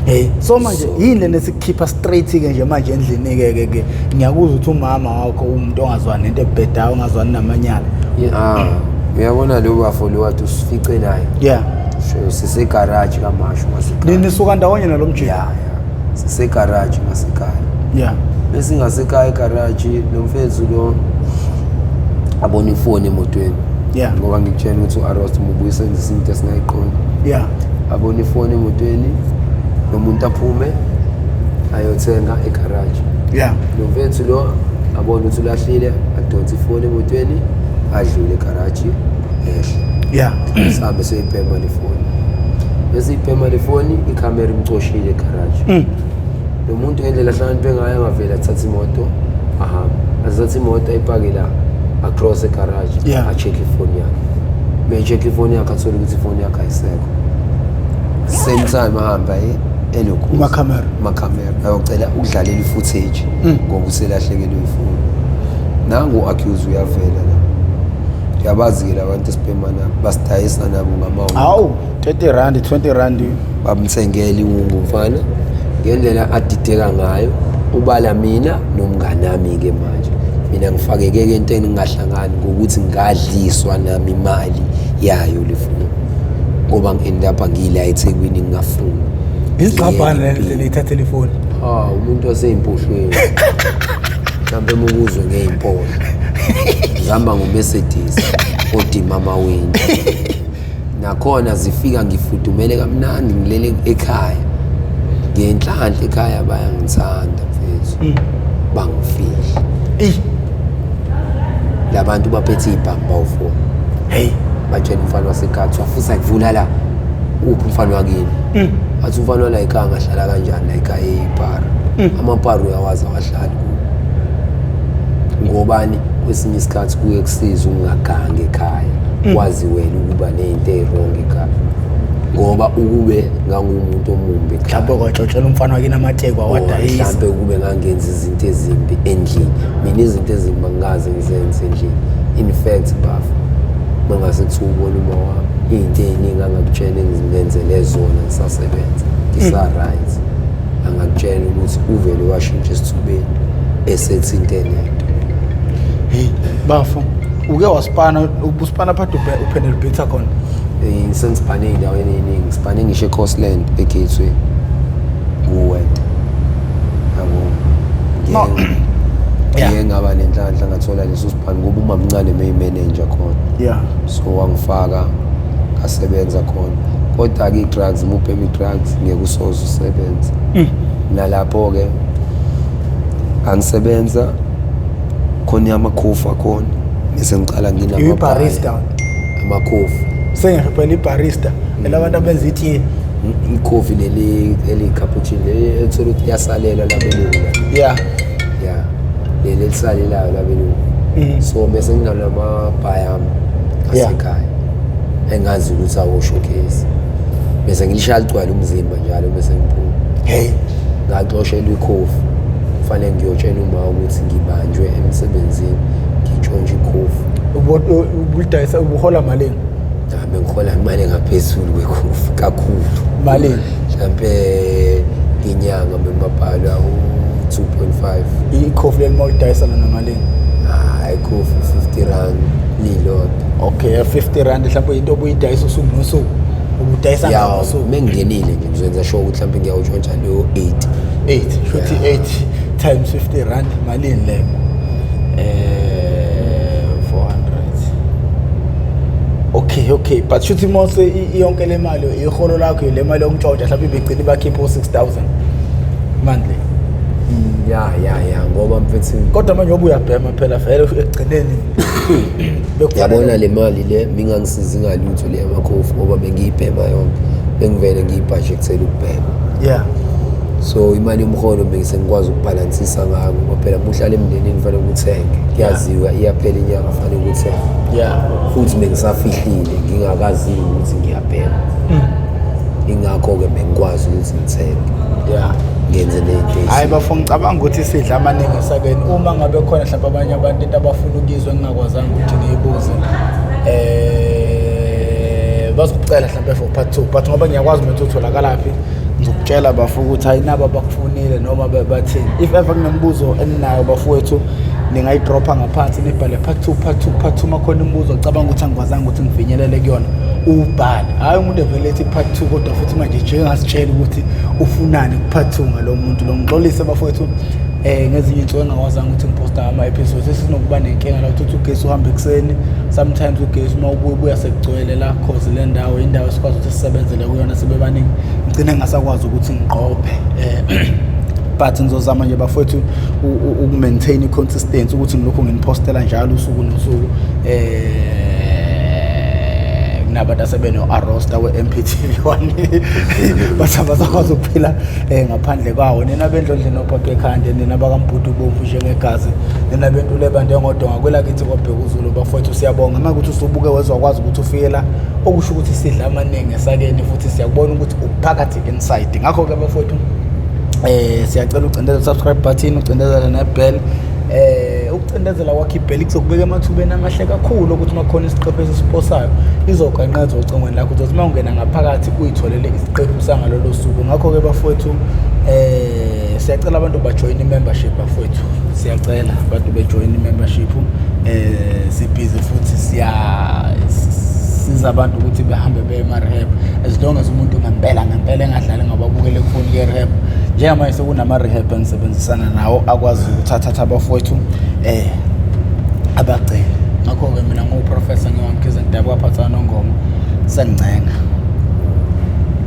hey so manje yini lena sikukhipha straight ke nje manje endlini ke ngiyakuzwa ukuthi umama wakho umuntu ongazwani nento ebhedayo ongazwani namanyala uyabona lo bafolo wathi usifice naye sisegarage kamasho ngasekhaya nisuka ndawonye nalo mjini sisegarage ngasekhaya bese ngasekhaya egarage nomfethu lo abona ifoni emotweni ngoba ngikutshela ukuthi u-arrest mubuyisenzisa into esingayiqondi abona ifoni emotweni nomuntu aphume ayothenga egarage nomfethu lo abona ukuthi ulahlile adonsa ifoni emotweni adlule egarage sahambe seyipema le foni bese ipema le foni ikhamera imcoshile egarage lo muntu ngendlela ahlakaniphe ngayo angavela athatha imoto ahamba athatha imoto ayipake la across egarage a-check ifoni yakhe me-check ifoni yakhe athole ukuthi ifoni yakhe ayisekho same time ahamba elokhu makhamera ayocela ukudlalela i-footage ngoba uselahlekelwe ifoni nangu u-accuse uyavela la yabazi-ke la bantu esipema nabo basidayisa nabo ngamawu hawu 30 rand 20 rand bamthengela iwungu mfana ngendlela adideka ngayo ubala mina nomngane wami-ke manje mina ngifakeke entweni ngingahlangani ngokuthi ngadliswa nami imali yayo le foni ngoba ngi-endapha ngiyila eThekwini ngingafuni izigqabhane leli ithathe ifoni umuntu waseyimpohlweni mhlawumbe mukuzwe ngey'mpolo ngihamba ngoMercedes odima amawindi nakhona zifika ngifudumele kamnandi ngilele ekhaya ngenhlanhla ekhaya bayangithanda mfethu bangifihla labantu baphethe ibhamba ufo hey batshela umfana wasekhaya wafusa kuvula la uphi umfana wakini athi umfana la ekhaya ngahlala kanjani la ekhaya ePara amaPara uyawazi awahlali ngobani kwesinye isikhathi kuye kusiza ungagange ekhaya wazi wena ukuba nezinto ezirong ekhaya ngoba ukube ngangumuntu omumbi mhlawumbe kwaxoxela umfana wakini amatekwa wadayisa mhlawumbe ukube ngangenza izinto ezimbi endlini mina izinto ezimbi ngaze ngizenze endlini in fact bafu mangase kuthiwa ubona uma wami izinto eziningi angakutshela ngizenzele zona ngisasebenza ngisa-right angakutshela ukuthi uvele washintsha esithubeni esethinto lento hey bafu uke waspana ubuspana phakathi uPenelbita khona ngisipane endaweni eningi sipane ngisho eCoastland eGateway kuwet yabo ngeke ngaba nenhlanhla ngathola leso sipane ngoba uma mncane manager khona so wangifaka ngasebenza khona kodwa ke i-drugs muphe i-drugs ngeke usoze usebenze nalapho ke angisebenza khona amakhofi akhona bese ngiqala nginama-barista amakhofi sengiphela ibarista elabantu abenza itiye ikhofi leli cappuccino ethola ukuthi yasalela labelungu leli lisalelayo labelungu so bese nginamabhayami asekhaya engazi ukuthi awo showcase bese ngilishaya ligcwala umzimba njalo bese ngiphuma hey ngaxoshelwa ikhofi kufanele ngiyotshela uma ukuthi ngibanjwe emsebenzini ngitshontshe ikhofi ubudayisa ubuhola malini bengihola imali engaphezulu kwekhofi kakhulu malini mhlampe inyanga bemabhala u2.5 ikhofi lelimawudayisana namalini ikhofi 50 rand lilodwa okay 50 rand mhlawumbe into obuyidayisa usuku nosuku ubudayisa ngosuku mengingenile nje ngizoyenza sure ukuthi mhlawumbe ngiyawutshontsha leyo 8 shuthi 8 times 50 rand malini leyo 400 okay but shuthi mose yonke le mali iholo lakho le mali yokutshontsha mhlawumbe ibegcina bakhipha 6000 monthly ya ngoba mfethu kodwa manje obuyabhema phela vele ekugcineni yabona le mali le mingangisizi ngalutho le amakhofi ngoba bengiyibhema yonke bengivele ngiyibudgetele ukubhema so imali yomholo bengise ngikwazi ukubalansisa ngayo ngoba phela muhlala emndenini kufanele ukuthenge kuyaziwa iyaphela inyanga kufanele ukuthenge futhi bengisafihlile ngingakazi ukuthi ngiyabhema ingakho ke bengikwazi ukuthi ngithenge ngenze nezinto hayi bafuna ngicabanga ukuthi sidla amaningi esakeni uma ngabe khona mhlawumbe abanye abantu into abafuna ukizwa engingakwazanga ukuthi ngiyibuze bazokucela mhlawumbe for part 2 but ngoba ngiyakwazi ukuthi utholakalaphi ngizokutshela bafu ukuthi hayi nabo bakufunile noma bathini if ever kunembuzo eninayo bafowethu ningayidropha ngaphansi nibhale part 2 makhona imibuzo ngicabanga ukuthi angikwazanga ukuthi ngifinyelele kuyona ubhale hayi umuntu evele ethi part 2 kodwa futhi manje nje ngasitshela ukuthi ufunani ku-part 2 ngalo muntu lo ngixolise bafowethu ngezinye insuku engakwazanga ukuthi ngiposta ama-episodes esinokuba nenkinga la ukuthi ugesi uhamba ekuseni sometimes ugesi uma ubuya sekugcwele la cause le ndawo indawo esikwazi ukuthi sisebenzele kuyona sibebaningi ngigcine ngasakwazi ukuthi ngiqophe but ngizozama nje bafowethu uku-maintain i-consistency ukuthi ngilokhu nginipostela njalo usuku nosuku nabantu asebeno-arosta we-Mp TV1 basakwazi ukuphila ngaphandle kwawo nina bendlondleni ophathwe ekhande nina bakambudu bomvu njengegazi nina bentu lebantu engodonga kwelakithi kwabheka uzulu bafowethu siyabonga uma ukuthi usubuke wezwakwazi ukuthi ufike la okusho ukuthi sidla amaningi esakeni futhi siyakubona ukuthi uphakathi inside ngakho-ke bafowethu siyacela ucindezela subscribe button ucindezela nebell ukucindezela wakhe ibheli kuzokubeka emathubeni amahle kakhulu ukuthi makhona isiqephu esisiposayo izogqanqeza ocingweni lakho ukuthi uma ungena ngaphakathi uyitholele isiqephu sangalolo suku ngakho-ke bafowethu siyacela abantu bajoyine i-membership bafowethu siyacela abantu bejoyine i-membership sibhizi futhi siza abantu ukuthi behambe beye ema-rehab as long as umuntu ngempela engadlali ngababukele kufoni ye-rehab njengamanje sekunama-rehab engisebenzisana nawo akwazi ukuthatha abafowethu abacele. Ngakho-ke mina ngiwuprofessor ngiwamkhize ngidaba kwaphathana nongoma sengincenga.